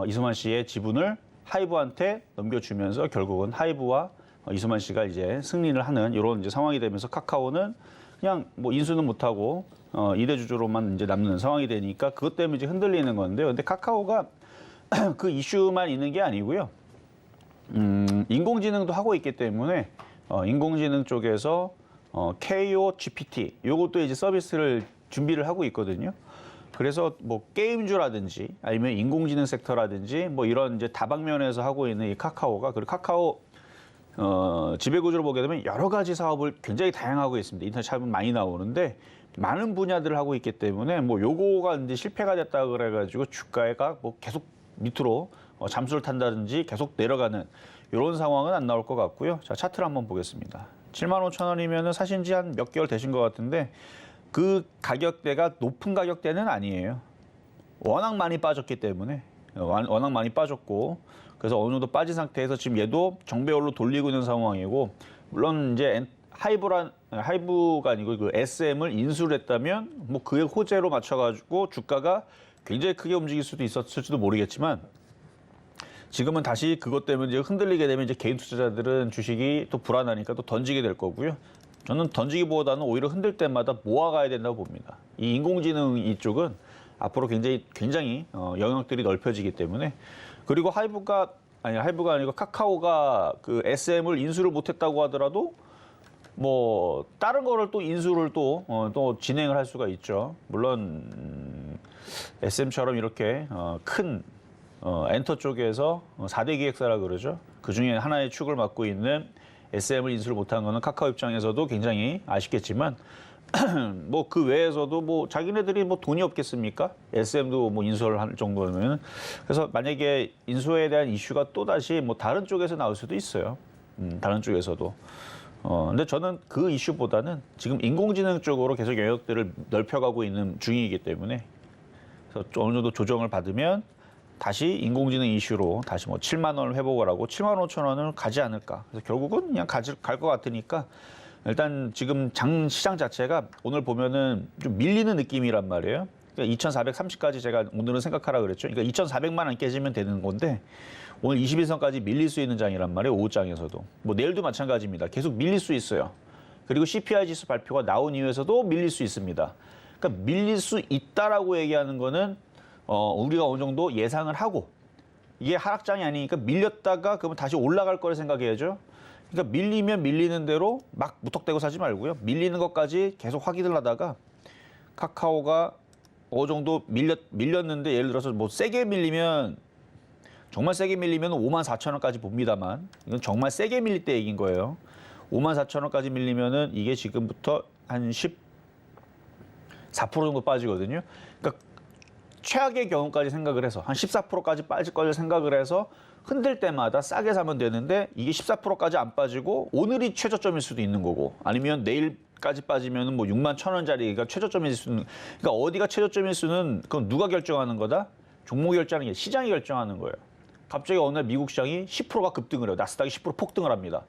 이수만 씨의 지분을 하이브한테 넘겨주면서 결국은 하이브와 이수만 씨가 이제 승리를 하는 이런 이제 상황이 되면서 카카오는 그냥 뭐 인수는 못하고 2대 주주로만 이제 남는 상황이 되니까 그것 때문에 이제 흔들리는 건데요. 근데 카카오가 그 이슈만 있는 게 아니고요. 인공지능도 하고 있기 때문에 인공지능 쪽에서 KO-GPT 요것도 이제 서비스를 준비를 하고 있거든요. 그래서 뭐 게임주라든지 아니면 인공지능 섹터라든지 뭐 이런 이제 다방면에서 하고 있는 이 카카오가 그리고 카카오 지배구조를 보게 되면 여러 가지 사업을 굉장히 다양하고 있습니다. 인터넷 찾으면 많이 나오는데 많은 분야들을 하고 있기 때문에 뭐 요거가 이제 실패가 됐다 그래가지고 주가가 뭐 계속 밑으로 잠수를 탄다든지 계속 내려가는 이런 상황은 안 나올 것 같고요. 자, 차트를 한번 보겠습니다. 75,000원이면은 사신 지 한 몇 개월 되신 것 같은데 그 가격대가 높은 가격대는 아니에요. 워낙 많이 빠졌기 때문에 워낙 많이 빠졌고 그래서 어느 정도 빠진 상태에서 지금 얘도 정배열로 돌리고 있는 상황이고 물론 이제 하이브가 아니고 그 SM을 인수를 했다면 뭐 그의 호재로 맞춰가지고 주가가 굉장히 크게 움직일 수도 있었을지도 모르겠지만 지금은 다시 그것 때문에 이제 흔들리게 되면 이제 개인 투자자들은 주식이 또 불안하니까 또 던지게 될 거고요. 저는 던지기보다는 오히려 흔들 때마다 모아가야 된다고 봅니다. 이 인공지능 이쪽은 앞으로 굉장히 영역들이 넓혀지기 때문에 그리고 하이브가 아니고 카카오가 그 SM을 인수를 못했다고 하더라도 뭐 다른 거를 또 인수를 또 진행을 할 수가 있죠. 물론 SM처럼 이렇게 큰 엔터 쪽에서 4대 기획사라 그러죠. 그 중에 하나의 축을 맡고 있는 SM을 인수를 못한 거는 카카오 입장에서도 굉장히 아쉽겠지만 뭐 그 외에서도 뭐 자기네들이 뭐 돈이 없겠습니까? SM도 뭐 인수를 할 정도면 그래서 만약에 인수에 대한 이슈가 또 다시 뭐 다른 쪽에서 나올 수도 있어요. 다른 쪽에서도. 근데 저는 그 이슈보다는 지금 인공지능 쪽으로 계속 영역들을 넓혀가고 있는 중이기 때문에 그래서 어느 정도 조정을 받으면 다시 인공지능 이슈로 다시 뭐 7만 원을 회복을 하고 7만 5천 원을 가지 않을까. 그래서 결국은 그냥 갈 것 같으니까 일단 지금 시장 자체가 오늘 보면은 좀 밀리는 느낌이란 말이에요. 그러니까 2,430까지 제가 오늘은 생각하라 그랬죠. 그러니까 2,400만 안 깨지면 되는 건데 오늘 21선까지 밀릴 수 있는 장이란 말이에요. 오후장에서도. 뭐 내일도 마찬가지입니다. 계속 밀릴 수 있어요. 그리고 CPI 지수 발표가 나온 이후에서도 밀릴 수 있습니다. 그러니까 밀릴 수 있다라고 얘기하는 거는 우리가 어느 정도 예상을 하고 이게 하락장이 아니니까 밀렸다가 그러면 다시 올라갈 거를 생각해야죠. 그러니까 밀리면 밀리는 대로 막 무턱대고 사지 말고요. 밀리는 것까지 계속 확인을 하다가 카카오가 어느 정도 밀렸는데 예를 들어서 뭐 세게 밀리면 정말 세게 밀리면 54,000원까지 봅니다만 이건 정말 세게 밀릴 때 얘기인 거예요. 54,000원까지 밀리면은 이게 지금부터 한 14% 정도 빠지거든요. 그러니까 최악의 경우까지 생각을 해서 한 14%까지 빠질 걸 생각을 해서 흔들 때마다 싸게 사면 되는데 이게 14%까지 안 빠지고 오늘이 최저점일 수도 있는 거고 아니면 내일까지 빠지면 뭐 61,000원짜리가 최저점일 수는 그러니까 어디가 최저점일 수는 그건 누가 결정하는 거다? 종목이 결정하는 게 시장이 결정하는 거예요. 갑자기 어느 날 미국 시장이 10%가 급등을 해요. 나스닥이 10% 폭등을 합니다.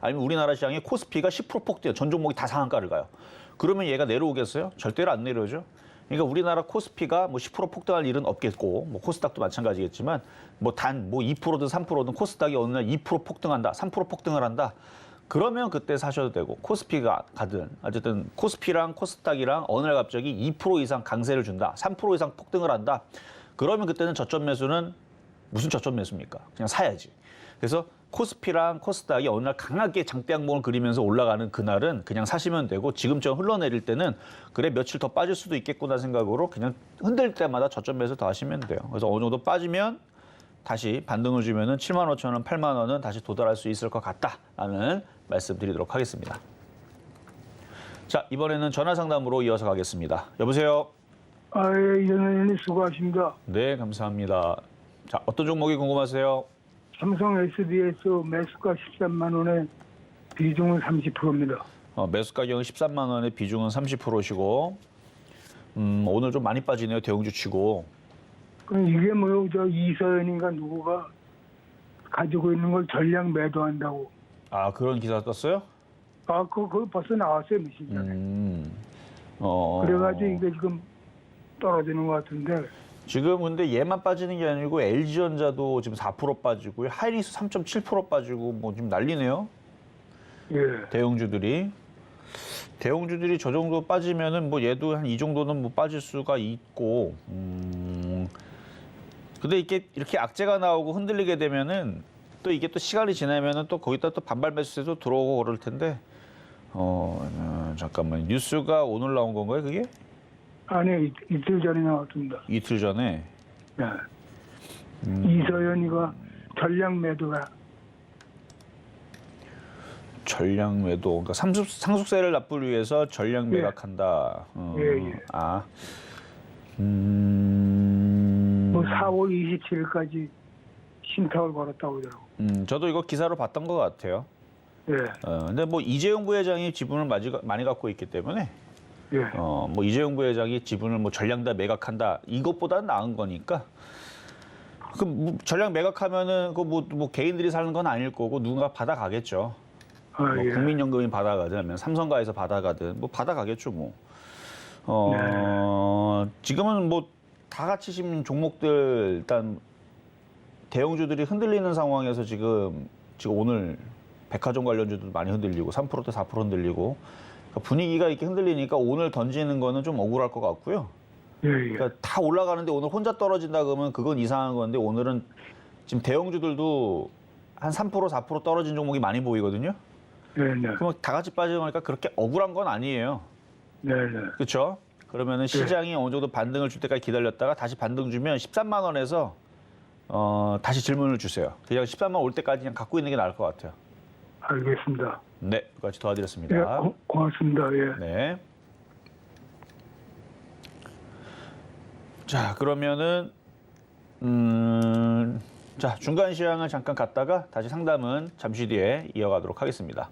아니면 우리나라 시장이 코스피가 10% 폭등해요. 전 종목이 다 상한가를 가요. 그러면 얘가 내려오겠어요? 절대로 안 내려오죠. 그러니까 우리나라 코스피가 뭐 10% 폭등할 일은 없겠고, 뭐 코스닥도 마찬가지겠지만, 뭐 2%든 3%든 코스닥이 어느 날 2% 폭등한다, 3% 폭등을 한다. 그러면 그때 사셔도 되고, 코스피가 가든, 어쨌든 코스피랑 코스닥이랑 어느 날 갑자기 2% 이상 강세를 준다, 3% 이상 폭등을 한다. 그러면 그때는 저점 매수는 무슨 저점 매수입니까? 그냥 사야지. 그래서 코스피랑 코스닥이 어느 날 강하게 장대 양봉을 그리면서 올라가는 그날은 그냥 사시면 되고, 지금처럼 흘러내릴 때는 그래 며칠 더 빠질 수도 있겠구나 생각으로 그냥 흔들 때마다 저점 매수 더 하시면 돼요. 그래서 어느 정도 빠지면 다시 반등을 주면은 75,000원, 8만 원은 다시 도달할 수 있을 것 같다라는 말씀드리도록 하겠습니다. 자, 이번에는 전화 상담으로 이어서 가겠습니다. 여보세요. 예, 이전에 수고하십니다. 네, 감사합니다. 자, 어떤 종목이 궁금하세요? 삼성 SDS 매수가 13만 원에 비중은 30%입니다. 매수 가격은 13만 원에 비중은 30%시고, 오늘 좀 많이 빠지네요. 대형주 치고. 그럼 이게 뭐요? 저 이서연인가 누구가 가지고 있는 걸 전량 매도한다고. 아, 그런 기사 떴어요? 그거 벌써 나왔어요, 며칠 전에. 그래가지고 이게 지금 떨어지는 것 같은데. 지금 근데 얘만 빠지는 게 아니고 LG전자도 지금 4% 빠지고요. 하이닉스 3.7% 빠지고 뭐 지금 난리네요. 예. 대형주들이 저 정도 빠지면은 뭐 얘도 한 이 정도는 뭐 빠질 수가 있고. 근데 이렇게 악재가 나오고 흔들리게 되면은 또 이게 또 시간이 지나면은 또 거기다 또 반발 매수세도 들어오고 그럴 텐데. 잠깐만, 뉴스가 오늘 나온 건가요, 그게? 아니, 이틀 전에 나왔습니다. 이틀 전에. 예. 이서연이가 전량 매도가. 전량 매도, 그러니까 상속세를 납부를 위해서 전량 예. 매각한다. 예. 뭐 4월 27일까지 신탁을 걸었다고 그러더라고. 저도 이거 기사로 봤던 것 같아요. 예. 근데 뭐 이재용 부회장이 지분을 많이 갖고 있기 때문에, 예. 뭐 이재용 부회장이 지분을 뭐 전량 다 매각한다, 이것보다는 나은 거니까. 뭐 전량 매각하면은 뭐 개인들이 사는 건 아닐 거고 누군가 받아가겠죠. 예. 국민연금이 받아가든 아니면 삼성가에서 받아가든 뭐 받아가겠죠 뭐. 지금은 뭐 다 같이 지금 종목들 일단 대형주들이 흔들리는 상황에서 지금 오늘 백화점 관련주도 많이 흔들리고 3%대 4% 흔들리고, 그러니까 분위기가 이렇게 흔들리니까 오늘 던지는 거는 좀 억울할 것 같고요. 예. 그러니까 다 올라가는데 오늘 혼자 떨어진다 그러면 그건 이상한 건데, 오늘은 지금 대형주들도 한 3% 4% 떨어진 종목이 많이 보이거든요. 네. 그럼 다 같이 빠지니까 그렇게 억울한 건 아니에요. 네. 그렇죠? 그러면은 시장이 어느 정도 반등을 줄 때까지 기다렸다가 다시 반등 주면 13만 원에서 다시 질문을 주세요. 그냥 13만 원 올 때까지 그냥 갖고 있는 게 나을 것 같아요. 알겠습니다. 네, 같이 도와드렸습니다. 예, 고맙습니다. 예. 네. 자, 그러면은 자, 중간 시황을 잠깐 갔다가 다시 상담은 잠시 뒤에 이어가도록 하겠습니다.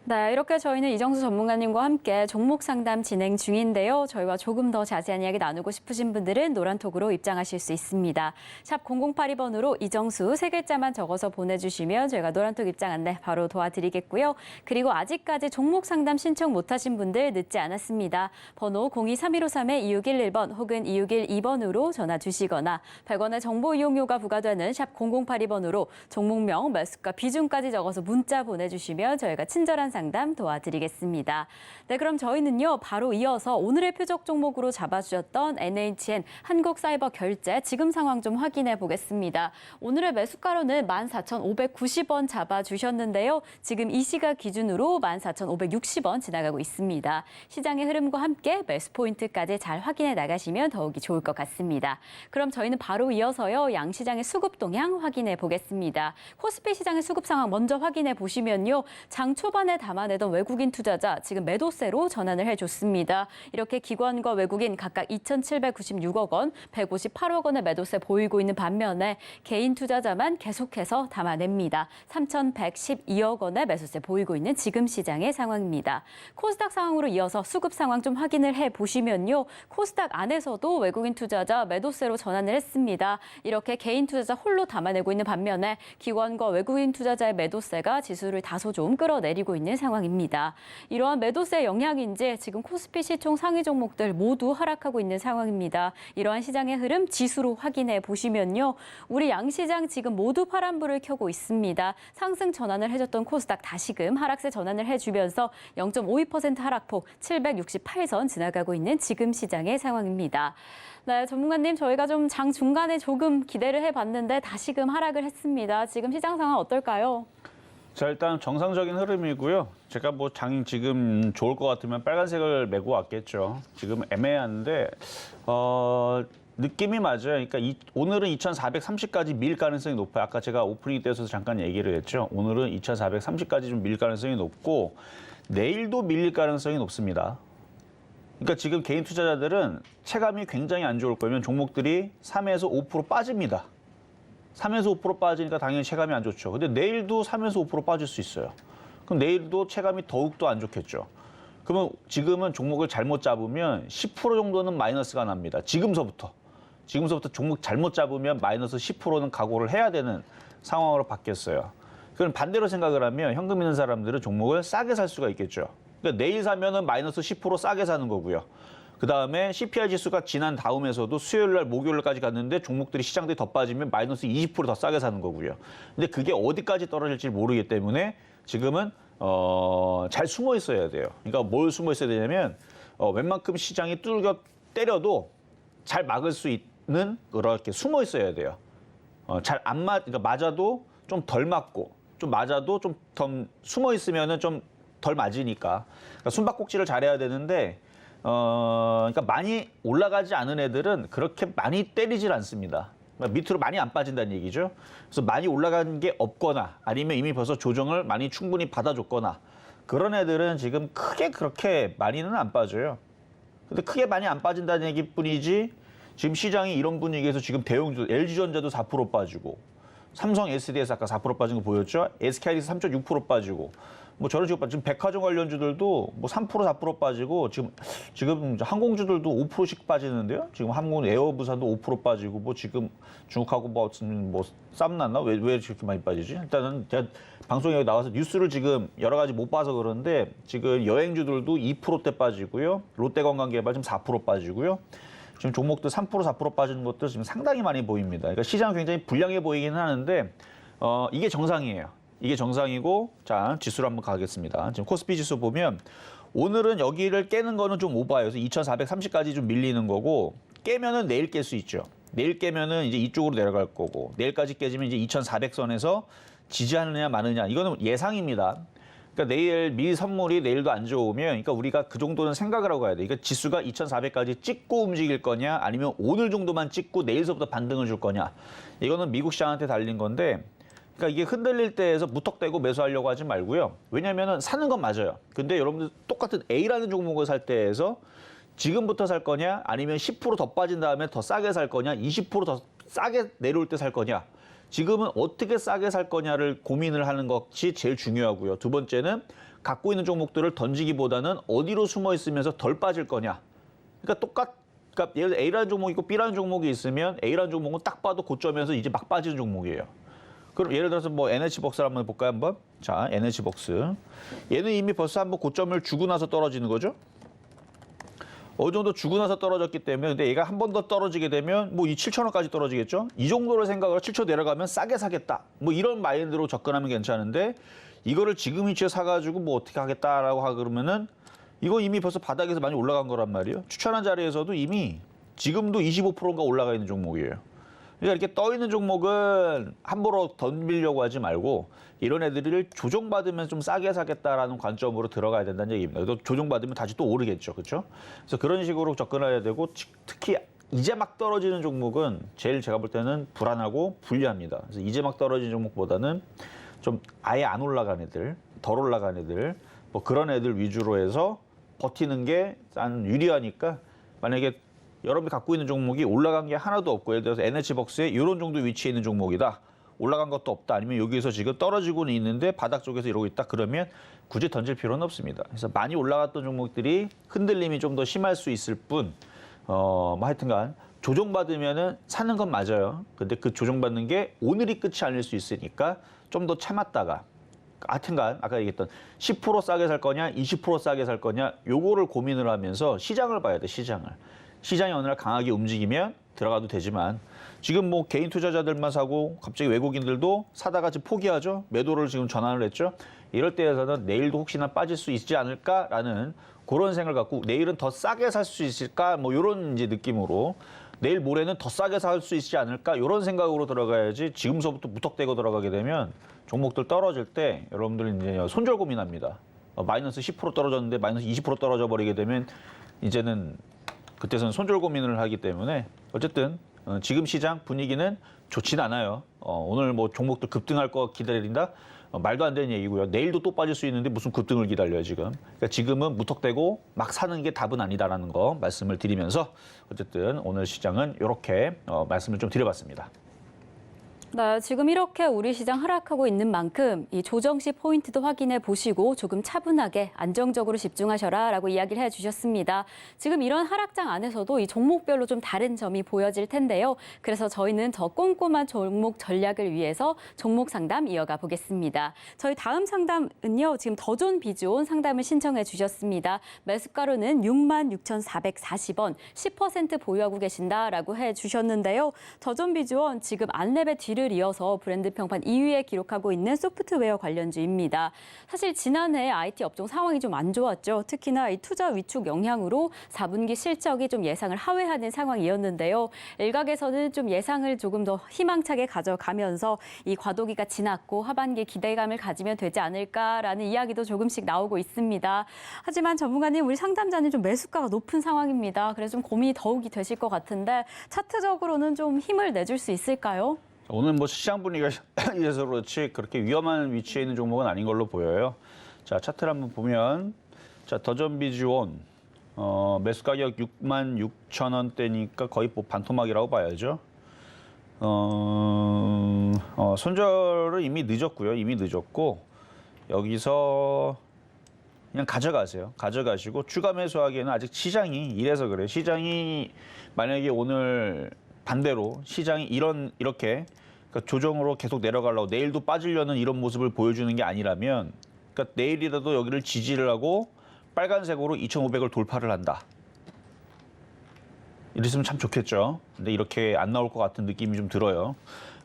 네, 이렇게 저희는 이정수 전문가님과 함께 종목 상담 진행 중인데요. 저희와 조금 더 자세한 이야기 나누고 싶으신 분들은 노란톡으로 입장하실 수 있습니다. 샵 0082번으로 이정수 세 글자만 적어서 보내주시면 저희가 노란톡 입장 안내 바로 도와드리겠고요. 그리고 아직까지 종목 상담 신청 못하신 분들 늦지 않았습니다. 번호 023153-2611번 혹은 2612번으로 전화 주시거나 100원의 정보 이용료가 부과되는 샵 0082번으로 종목명, 매수가, 비중까지 적어서 문자 보내주시면 저희가 친절한 상담 도와드리겠습니다. 네, 그럼 저희는요, 바로 이어서 오늘의 표적 종목으로 잡아주셨던 NHN 한국사이버결제 지금 상황 좀 확인해 보겠습니다. 오늘의 매수가로는 14,590원 잡아주셨는데요. 지금 이 시각 기준으로 14,560원 지나가고 있습니다. 시장의 흐름과 함께 매수 포인트까지 잘 확인해 나가시면 더욱이 좋을 것 같습니다. 그럼 저희는 바로 이어서요, 양시장의 수급 동향 확인해 보겠습니다. 코스피 시장의 수급 상황 먼저 확인해 보시면요, 장 초반에 담아내던 외국인 투자자 지금 매도세로 전환을 해줬습니다. 이렇게 기관과 외국인 각각 2,796억 원, 158억 원의 매도세 보이고 있는 반면에 개인 투자자만 계속해서 담아냅니다. 3,112억 원의 매수세 보이고 있는 지금 시장의 상황입니다. 코스닥 상황으로 이어서 수급 상황 좀 확인을 해보시면요. 코스닥 안에서도 외국인 투자자 매도세로 전환을 했습니다. 이렇게 개인 투자자 홀로 담아내고 있는 반면에 기관과 외국인 투자자의 매도세가 지수를 다소 좀 끌어내리고 있는 상황입니다. 이러한 매도세 영향인지 지금 코스피 시총 상위 종목들 모두 하락하고 있는 상황입니다. 이러한 시장의 흐름 지수로 확인해 보시면요. 우리 양시장 지금 모두 파란불을 켜고 있습니다. 상승 전환을 해줬던 코스닥 다시금 하락세 전환을 해주면서 0.52% 하락폭 768선 지나가고 있는 지금 시장의 상황입니다. 네, 전문가님, 저희가 좀 장 중간에 조금 기대를 해봤는데 다시금 하락을 했습니다. 지금 시장 상황 어떨까요? 자, 일단 정상적인 흐름이고요. 제가 뭐 장이 지금 좋을 것 같으면 빨간색을 메고 왔겠죠. 지금 애매한데 느낌이 맞아요. 그러니까 오늘은 2,430까지 밀 가능성이 높아요. 아까 제가 오프닝 때에서 잠깐 얘기를 했죠. 오늘은 2,430까지 좀 밀 가능성이 높고 내일도 밀릴 가능성이 높습니다. 그러니까 지금 개인 투자자들은 체감이 굉장히 안 좋을 거면 종목들이 3에서 5% 빠집니다. 3에서 5% 빠지니까 당연히 체감이 안 좋죠. 근데 내일도 3에서 5% 빠질 수 있어요. 그럼 내일도 체감이 더욱더 안 좋겠죠. 그러면 지금은 종목을 잘못 잡으면 10% 정도는 마이너스가 납니다. 지금서부터 종목 잘못 잡으면 마이너스 10%는 각오를 해야 되는 상황으로 바뀌었어요. 그럼 반대로 생각을 하면 현금 있는 사람들은 종목을 싸게 살 수가 있겠죠. 그러니까 내일 사면은 마이너스 10% 싸게 사는 거고요. 그 다음에 CPI 지수가 지난 다음에서도 수요일 날 목요일까지 갔는데 종목들이 시장들이 더 빠지면 마이너스 20% 더 싸게 사는 거고요. 근데 그게 어디까지 떨어질지 모르기 때문에 지금은 잘 숨어 있어야 돼요. 그러니까 뭘 숨어 있어야 되냐면 웬만큼 시장이 뚫겨 때려도 잘 막을 수 있는 그렇게 숨어 있어야 돼요. 잘 안 그러니까 맞아도 좀 덜 맞고 좀 맞아도 좀 더 숨어 있으면은 좀 덜 맞으니까 그러니까 숨바꼭질을 잘해야 되는데 그러니까 많이 올라가지 않은 애들은 그렇게 많이 때리질 않습니다. 그러니까 밑으로 많이 안 빠진다는 얘기죠. 그래서 많이 올라간 게 없거나 아니면 이미 벌써 조정을 많이 충분히 받아줬거나 그런 애들은 지금 크게 그렇게 많이는 안 빠져요. 근데 크게 많이 안 빠진다는 얘기뿐이지 지금 시장이 이런 분위기에서 지금 대형주 LG전자도 4% 빠지고 삼성 SDS 아까 4% 빠진 거 보였죠? SK하이닉스 3.6% 빠지고 뭐 저런 식으로 지금 백화점 관련주들도 뭐 3% 4% 빠지고 지금 항공주들도 5%씩 빠지는데요. 지금 항공 에어부산도 5% 빠지고 뭐 지금 중국하고 뭐 싸움 났나? 왜 이렇게 많이 빠지지? 일단은 제가 방송에 나와서 뉴스를 지금 여러 가지 못 봐서 그러는데 지금 여행주들도 2%대 빠지고요. 롯데관광개발 지금 4% 빠지고요. 지금 종목들 3% 4% 빠지는 것도 지금 상당히 많이 보입니다. 그러니까 시장은 굉장히 불량해 보이긴 하는데 이게 정상이에요. 이게 정상이고 자 지수로 한번 가겠습니다. 지금 코스피 지수 보면 오늘은 여기를 깨는 거는 좀 오바예요. 그래서 2,430까지 좀 밀리는 거고 깨면은 내일 깰 수 있죠. 내일 깨면은 이제 이쪽으로 내려갈 거고 내일까지 깨지면 이제 2,400선에서 지지하느냐 마느냐 이거는 예상입니다. 그러니까 내일 미 선물이 내일도 안 좋으면 그러니까 우리가 그 정도는 생각을 하고 가야 돼. 그러니까 지수가 2,400까지 찍고 움직일 거냐 아니면 오늘 정도만 찍고 내일서부터 반등을 줄 거냐. 이거는 미국 시장한테 달린 건데 그러니까 이게 흔들릴 때에서 무턱대고 매수하려고 하지 말고요. 왜냐면은 사는 건 맞아요. 근데 여러분들 똑같은 A라는 종목을 살 때에서 지금부터 살 거냐 아니면 10% 더 빠진 다음에 더 싸게 살 거냐 20% 더 싸게 내려올 때 살 거냐. 지금은 어떻게 싸게 살 거냐를 고민을 하는 것이 제일 중요하고요. 두 번째는 갖고 있는 종목들을 던지기보다는 어디로 숨어 있으면서 덜 빠질 거냐. 그러니까 그러니까 예를 들어 A라는 종목이 있고 B라는 종목이 있으면 A라는 종목은 딱 봐도 고점에서 이제 막 빠지는 종목이에요. 그럼 예를 들어서 뭐 에너지벅스를 한번 볼까요, 한번? 자, 에너지벅스. 얘는 이미 벌써 한번 고점을 주고 나서 떨어지는 거죠. 어느 정도 주고 나서 떨어졌기 때문에 근데 얘가 한 번 더 떨어지게 되면 뭐 이 7,000원까지 떨어지겠죠. 이 정도로 생각을 7,000원 내려가면 싸게 사겠다. 뭐 이런 마인드로 접근하면 괜찮은데 이거를 지금 위치에 사가지고 뭐 어떻게 하겠다라고 하고 그러면은 이거 이미 벌써 바닥에서 많이 올라간 거란 말이에요. 추천한 자리에서도 이미 지금도 25%가 올라가 있는 종목이에요. 그러니까 이렇게 떠 있는 종목은 함부로 덤비려고 하지 말고 이런 애들을 조정받으면 좀 싸게 사겠다라는 관점으로 들어가야 된다는 얘기입니다. 또 조정받으면 다시 또 오르겠죠. 그렇죠? 그래서 그런 식으로 접근해야 되고 특히 이제 막 떨어지는 종목은 제일 제가 볼 때는 불안하고 불리합니다. 그래서 이제 막 떨어지는 종목보다는 좀 아예 안 올라간 애들, 덜 올라간 애들 뭐 그런 애들 위주로 해서 버티는 게 난 유리하니까 만약에 여러분이 갖고 있는 종목이 올라간 게 하나도 없고 예를 들어서 NH벅스에 이런 정도 위치에 있는 종목이다. 올라간 것도 없다. 아니면 여기에서 지금 떨어지고는 있는데 바닥 쪽에서 이러고 있다. 그러면 굳이 던질 필요는 없습니다. 그래서 많이 올라갔던 종목들이 흔들림이 좀 더 심할 수 있을 뿐, 뭐 하여튼간 조정받으면은 사는 건 맞아요. 근데 그 조정받는 게 오늘이 끝이 아닐 수 있으니까 좀 더 참았다가 하여튼간 아까 얘기했던 10% 싸게 살 거냐 20% 싸게 살 거냐 요거를 고민을 하면서 시장을 봐야 돼. 시장이 어느 날 강하게 움직이면 들어가도 되지만 지금 뭐 개인 투자자들만 사고 갑자기 외국인들도 사다가 지금 포기하죠. 매도를 지금 전환을 했죠. 이럴 때에서는 내일도 혹시나 빠질 수 있지 않을까라는 그런 생각을 갖고 내일은 더 싸게 살 수 있을까 뭐 이런 이제 느낌으로 내일 모레는 더 싸게 살 수 있지 않을까 이런 생각으로 들어가야지 지금서부터 무턱대고 들어가게 되면 종목들 떨어질 때 여러분들 이제 손절 고민합니다. 마이너스 10% 떨어졌는데 마이너스 20% 떨어져 버리게 되면 이제는 그때서는 손절 고민을 하기 때문에 어쨌든 지금 시장 분위기는 좋진 않아요. 오늘 뭐 종목들 급등할 거 기다린다? 말도 안 되는 얘기고요. 내일도 또 빠질 수 있는데 무슨 급등을 기다려요 지금. 그러니까 지금은 무턱대고 막 사는 게 답은 아니다라는 거 말씀을 드리면서 어쨌든 오늘 시장은 이렇게 말씀을 좀 드려봤습니다. 네, 지금 이렇게 우리 시장 하락하고 있는 만큼 이 조정 시 포인트도 확인해 보시고 조금 차분하게 안정적으로 집중하셔라라고 이야기를 해주셨습니다. 지금 이런 하락장 안에서도 이 종목별로 좀 다른 점이 보여질 텐데요. 그래서 저희는 더 꼼꼼한 종목 전략을 위해서 종목 상담 이어가 보겠습니다. 저희 다음 상담은요. 지금 더존 비즈온 상담을 신청해 주셨습니다. 매수가로는 66,440원, 10% 보유하고 계신다라고 해주셨는데요. 더존 비즈온 지금 안랩의 뒤를 이어서 브랜드 평판 2위에 기록하고 있는 소프트웨어 관련주입니다. 사실 지난해 IT 업종 상황이 좀 안 좋았죠. 특히나 이 투자 위축 영향으로 4분기 실적이 좀 예상을 하회하는 상황이었는데요. 일각에서는 좀 예상을 조금 더 희망차게 가져가면서 이 과도기가 지났고 하반기에 기대감을 가지면 되지 않을까라는 이야기도 조금씩 나오고 있습니다. 하지만 전문가님, 우리 상담자는 좀 매수가가 높은 상황입니다. 그래서 좀 고민이 더욱이 되실 것 같은데 차트적으로는 좀 힘을 내줄 수 있을까요? 오늘 뭐 시장 분위기가 이래서 그렇지 그렇게 위험한 위치에 있는 종목은 아닌 걸로 보여요. 자, 차트를 한번 보면 자, 더존 비즈온 매수 가격 66,000원대니까 거의 뭐 반토막이라고 봐야죠. 손절은 이미 늦었고요. 이미 늦었고 여기서 그냥 가져가세요. 가져가시고 추가 매수하기에는 아직 시장이 이래서 그래요. 시장이 만약에 오늘 반대로 시장이 이렇게 그러니까 조정으로 계속 내려가려고 내일도 빠지려는 이런 모습을 보여주는 게 아니라면 그러니까 내일이라도 여기를 지지를 하고 빨간색으로 2,500을 돌파를 한다. 이랬으면 참 좋겠죠. 근데 이렇게 안 나올 것 같은 느낌이 좀 들어요.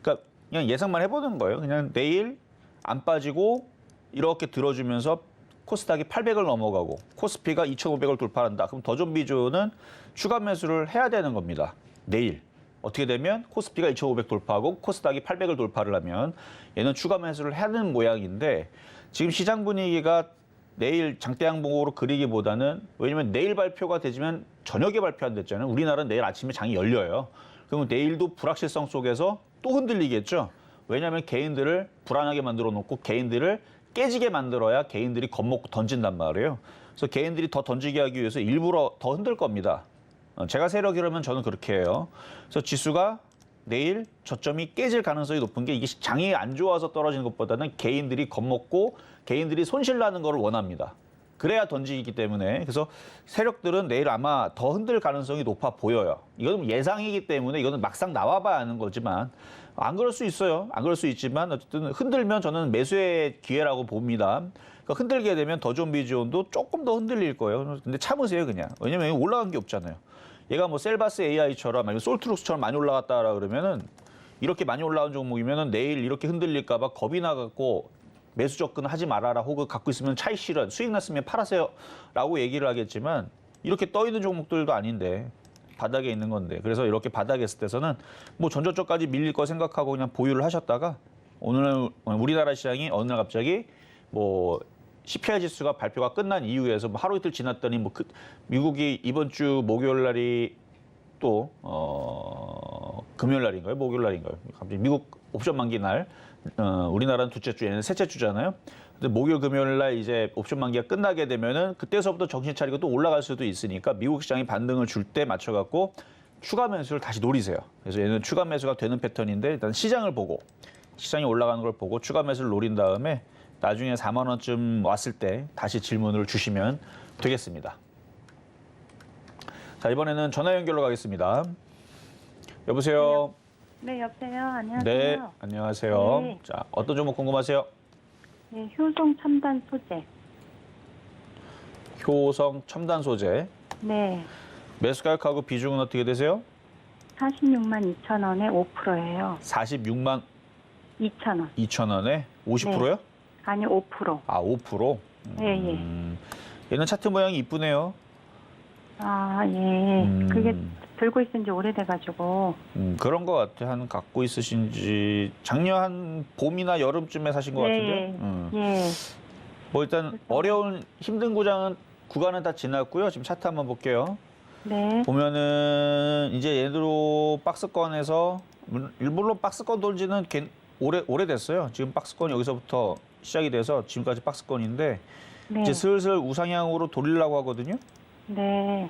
그러니까 그냥 예상만 해보는 거예요. 그냥 내일 안 빠지고 이렇게 들어주면서 코스닥이 800을 넘어가고 코스피가 2,500을 돌파한다. 그럼 더존 비즈온은 추가 매수를 해야 되는 겁니다. 내일. 어떻게 되면 코스피가 2,500 돌파하고 코스닥이 800을 돌파를 하면 얘는 추가 매수를 하는 모양인데 지금 시장 분위기가 내일 장대양봉으로 그리기보다는 왜냐면 내일 발표가 되지만 저녁에 발표한댔잖아요. 우리나라는 내일 아침에 장이 열려요. 그러면 내일도 불확실성 속에서 또 흔들리겠죠. 왜냐하면 개인들을 불안하게 만들어 놓고 개인들을 깨지게 만들어야 개인들이 겁먹고 던진단 말이에요. 그래서 개인들이 더 던지게 하기 위해서 일부러 더 흔들 겁니다. 제가 세력이라면 저는 그렇게 해요. 그래서 지수가 내일 저점이 깨질 가능성이 높은 게 이게 장이 안 좋아서 떨어지는 것보다는 개인들이 겁먹고 개인들이 손실나는 걸 원합니다. 그래야 던지기 때문에 그래서 세력들은 내일 아마 더 흔들 가능성이 높아 보여요. 이건 예상이기 때문에 이거는 막상 나와봐야 아는 거지만 안 그럴 수 있어요. 안 그럴 수 있지만 어쨌든 흔들면 저는 매수의 기회라고 봅니다. 그러니까 흔들게 되면 더존 비즈온도 조금 더 흔들릴 거예요. 근데 참으세요 그냥. 왜냐면 올라간 게 없잖아요. 얘가 뭐 셀바스 AI처럼 아니면 솔트룩스처럼 많이 올라갔다라 그러면은 이렇게 많이 올라온 종목이면은 내일 이렇게 흔들릴까 봐 겁이 나갖고 매수 접근 하지 말아라 혹은 갖고 있으면 차익 실현 수익 났으면 팔아세요라고 얘기를 하겠지만 이렇게 떠 있는 종목들도 아닌데 바닥에 있는 건데 그래서 이렇게 바닥에 있을 때서는 뭐 전저점까지 밀릴 거 생각하고 그냥 보유를 하셨다가 오늘 우리나라 시장이 어느 날 갑자기 뭐 CPI 지수가 발표가 끝난 이후에서 뭐 하루 이틀 지났더니 뭐 미국이 이번 주 목요일 날이 또 금요일 날인가요? 목요일 날인가요? 갑자기 미국 옵션 만기 날, 우리나라는 둘째 주, 얘는 셋째 주잖아요. 근데 목요일, 금요일 날 이제 옵션 만기가 끝나게 되면은 그때서부터 정신 차리고 또 올라갈 수도 있으니까 미국 시장이 반등을 줄 때 맞춰갖고 추가 매수를 다시 노리세요. 그래서 얘는 추가 매수가 되는 패턴인데 일단 시장을 보고 시장이 올라가는 걸 보고 추가 매수를 노린 다음에 나중에 4만 원쯤 왔을 때 다시 질문을 주시면 되겠습니다. 자, 이번에는 전화 연결로 가겠습니다. 여보세요. 네, 여보세요. 안녕하세요. 네, 안녕하세요. 네. 자, 어떤 종목 궁금하세요? 네, 효성 첨단 소재. 효성 첨단 소재. 네, 매수 가격하고 비중은 어떻게 되세요? 46만 2천 원에 5%예요. 46만 2천 원. 2천 원에 50%요? 아니, 5%. 아, 5%? 예, 예. 얘는 차트 모양이 이쁘네요. 아, 예. 그게 들고 있은 지 오래돼가지고. 그런 것 같아. 한 갖고 있으신지 작년 한 봄이나 여름쯤에 사신 것 같은데. 예. 뭐 일단 어려운 힘든 구간은 다 지났고요. 지금 차트 한번 볼게요. 네. 보면은 이제 얘네도 박스권에서 물론 박스권 돌지는 오래됐어요. 지금 박스권 여기서부터 시작이 돼서 지금까지 박스권인데 네. 이제 슬슬 우상향으로 돌리려고 하거든요. 네.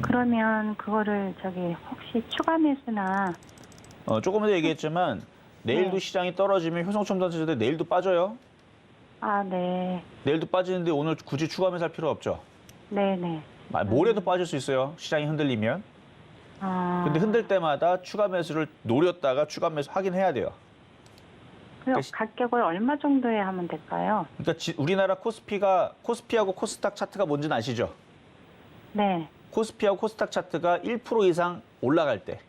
그러면 그거를 혹시 추가 매수나. 조금 전에 얘기했지만 내일도 네. 시장이 떨어지면 효성첨단소재 내일도 빠져요. 아, 네. 내일도 빠지는데 오늘 굳이 추가 매수할 필요 없죠. 네네. 모레도 빠질 수 있어요. 시장이 흔들리면. 아. 근데 흔들 때마다 추가 매수를 노렸다가 추가 매수 하긴 해야 돼요. 그럼 가격을 얼마 정도에 하면 될까요? 그러니까 우리나라 코스피하고 코스닥 차트가 뭔지는 아시죠? 네. 코스피하고 코스닥 차트가 1% 이상 올라갈 때.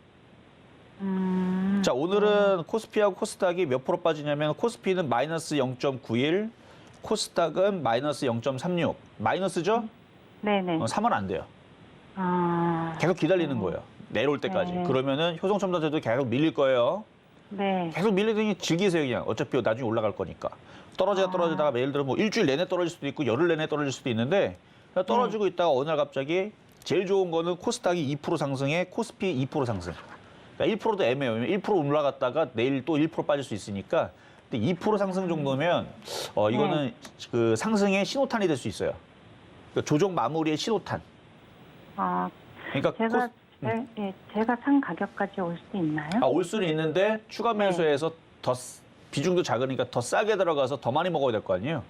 자, 오늘은 코스피하고 코스닥이 몇 프로 빠지냐면 코스피는 마이너스 0.91, 코스닥은 마이너스 0.36. 마이너스죠? 네네. 3은 안 돼요. 아. 계속 기다리는 거예요. 내려올 때까지. 네. 그러면은 효성첨단소재도 계속 밀릴 거예요. 네. 계속 밀리더니 즐기세요, 그냥. 어차피 나중에 올라갈 거니까. 떨어지다가 예를 들어 뭐 일주일 내내 떨어질 수도 있고 열흘 내내 떨어질 수도 있는데 그냥 떨어지고 있다가 어느 날 갑자기 제일 좋은 거는 코스닥이 2% 상승에 코스피 2% 상승. 그러니까 1%도 애매해요. 1% 올라갔다가 내일 또 1% 빠질 수 있으니까. 근데 2% 상승 정도면 이거는 그 상승의 신호탄이 될 수 있어요. 그러니까 조정 마무리의 신호탄. 아, 그러니까 제가 산 가격까지 올 수 있나요? 올 수는 있는데 추가 매수해서 더 비중도 작으니까 더 싸게 들어가서 더 많이 먹어야 될 거 아니에요.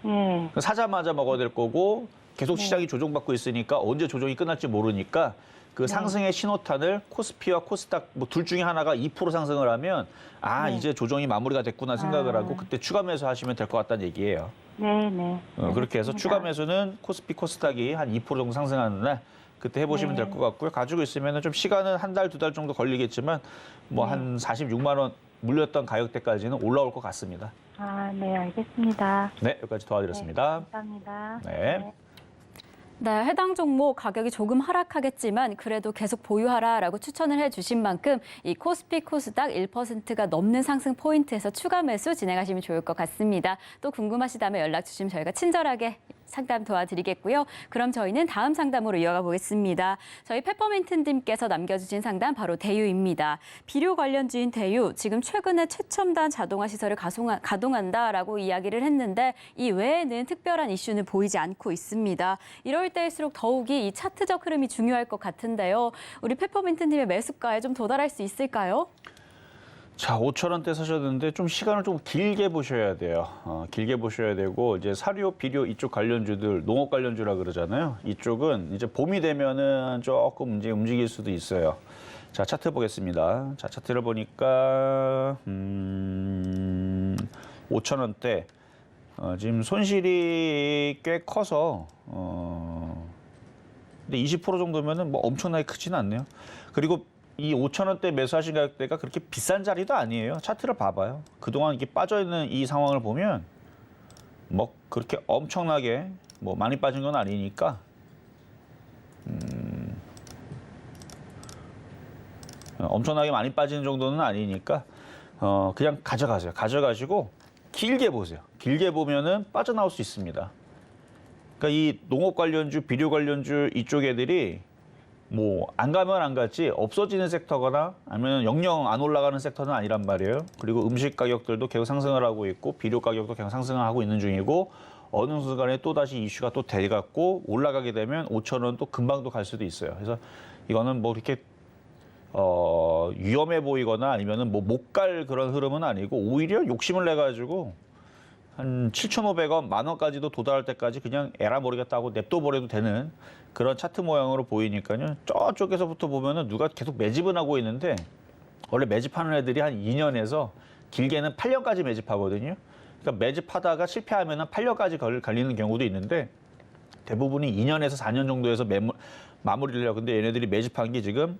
네. 사자마자 먹어야 될 거고 계속 시장이 조정받고 있으니까 언제 조정이 끝날지 모르니까 그 상승의 신호탄을 코스피와 코스닥 뭐 둘 중에 하나가 2% 상승을 하면 이제 조정이 마무리가 됐구나 생각을 하고 그때 추가 매수하시면 될 것 같다는 얘기예요. 네네. 그렇게 해서 추가 매수는 코스피 코스닥이 한 2% 정도 상승하는 날 그때 해보시면 될 것 같고요. 가지고 있으면 좀 시간은 한 달, 두 달 정도 걸리겠지만 뭐 한 46만 원 물렸던 가격대까지는 올라올 것 같습니다. 아, 네, 알겠습니다. 네, 여기까지 도와드렸습니다. 감사합니다. 네. 네, 해당 종목 가격이 조금 하락하겠지만 그래도 계속 보유하라라고 추천을 해주신 만큼 이 코스피 코스닥 1%가 넘는 상승 포인트에서 추가 매수 진행하시면 좋을 것 같습니다. 또 궁금하시다면 연락 주시면 저희가 친절하게 상담 도와드리겠고요. 그럼 저희는 다음 상담으로 이어가 보겠습니다. 저희 페퍼민트님께서 남겨주신 상담 바로 대유입니다. 비료 관련주인 대유, 지금 최근에 최첨단 자동화 시설을 가동한다라고 이야기를 했는데 이 외에는 특별한 이슈는 보이지 않고 있습니다. 이럴 때일수록 더욱이 이 차트적 흐름이 중요할 것 같은데요. 우리 페퍼민트님의 매수가에 좀 도달할 수 있을까요? 자, 5,000원대 사셨는데 좀 시간을 좀 길게 보셔야 돼요. 길게 보셔야 되고 이제 사료, 비료 이쪽 관련주들, 농업 관련주라 그러잖아요. 이쪽은 이제 봄이 되면은 조금 이제 움직일 수도 있어요. 자, 차트 보겠습니다. 자, 차트를 보니까 5,000원대 지금 손실이 꽤 커서 근데 20% 정도면은 뭐 엄청나게 크지는 않네요. 그리고 이 5,000원대 매수하신 가격대가 그렇게 비싼 자리도 아니에요. 차트를 봐봐요. 그동안 이렇게 빠져있는 이 상황을 보면 뭐 그렇게 엄청나게 뭐 많이 빠진 건 아니니까 엄청나게 많이 빠지는 정도는 아니니까 그냥 가져가세요. 가져가시고 길게 보세요. 길게 보면은 빠져나올 수 있습니다. 그러니까 이 농업 관련주, 비료 관련주 이쪽 애들이 뭐 안 가면 안 갔지 없어지는 섹터거나 아니면 영영 안 올라가는 섹터는 아니란 말이에요. 그리고 음식 가격들도 계속 상승을 하고 있고 비료 가격도 계속 상승을 하고 있는 중이고 어느 순간에 또 다시 이슈가 또 돼갖고 올라가게 되면 5,000원 또 금방 또 갈 수도 있어요. 그래서 이거는 뭐 이렇게 위험해 보이거나 아니면은 뭐 못 갈 그런 흐름은 아니고 오히려 욕심을 내 가지고 한 7,500원, 10,000원까지도 도달할 때까지 그냥 에라 모르겠다고 냅둬 버려도 되는 그런 차트 모양으로 보이니까요. 저쪽에서부터 보면은 누가 계속 매집은 하고 있는데 원래 매집하는 애들이 한 2년에서 길게는 8년까지 매집하거든요. 그러니까 매집하다가 실패하면은 8년까지 걸리는 경우도 있는데 대부분이 2년에서 4년 정도에서 마무리를 해요. 근데 얘네들이 매집한 게 지금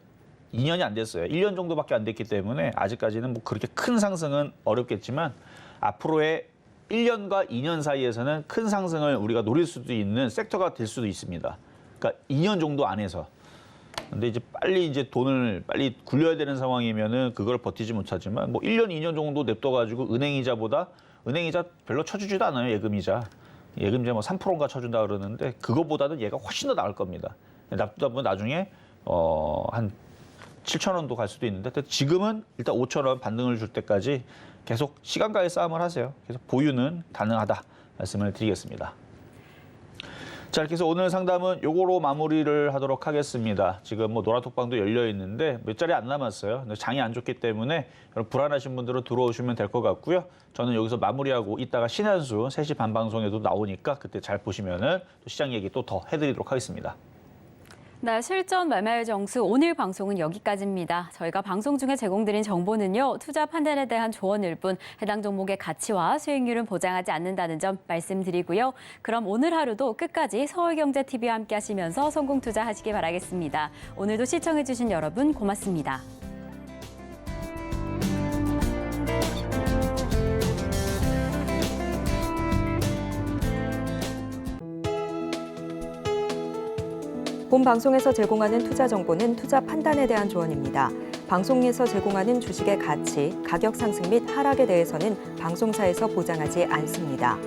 2년이 안 됐어요. 1년 정도밖에 안 됐기 때문에 아직까지는 뭐 그렇게 큰 상승은 어렵겠지만 앞으로의 1년과 2년 사이에서는 큰 상승을 우리가 노릴 수도 있는 섹터가 될 수도 있습니다. 그러니까 2년 정도 안에서. 근데 이제 빨리 이제 돈을 빨리 굴려야 되는 상황이면은 그걸 버티지 못하지만 뭐 1년, 2년 정도 냅둬가지고 은행이자 별로 쳐주지도 않아요. 예금이자 뭐 3%인가 쳐준다 그러는데 그거보다는 얘가 훨씬 더 나을 겁니다. 납두다 보면 나중에 한 7,000원도 갈 수도 있는데 지금은 일단 5,000원 반등을 줄 때까지 계속 시간과의 싸움을 하세요. 그래서 보유는 가능하다 말씀을 드리겠습니다. 자, 이렇게 해서 오늘 상담은 요거로 마무리를 하도록 하겠습니다. 지금 뭐 노란톡방도 열려 있는데 몇 자리 안 남았어요. 근데 장이 안 좋기 때문에 여러분 불안하신 분들은 들어오시면 될 것 같고요. 저는 여기서 마무리하고 이따가 신한수 3시 반 방송에도 나오니까 그때 잘 보시면은 또 시장 얘기 또 더 해드리도록 하겠습니다. 네, 실전 말말 정수 오늘 방송은 여기까지입니다. 저희가 방송 중에 제공드린 정보는요, 투자 판단에 대한 조언일 뿐 해당 종목의 가치와 수익률은 보장하지 않는다는 점 말씀드리고요. 그럼 오늘 하루도 끝까지 서울경제TV와 함께 하시면서 성공 투자하시기 바라겠습니다. 오늘도 시청해주신 여러분 고맙습니다. 본 방송에서 제공하는 투자 정보는 투자 판단에 대한 조언입니다. 방송에서 제공하는 주식의 가치, 가격 상승 및 하락에 대해서는 방송사에서 보장하지 않습니다.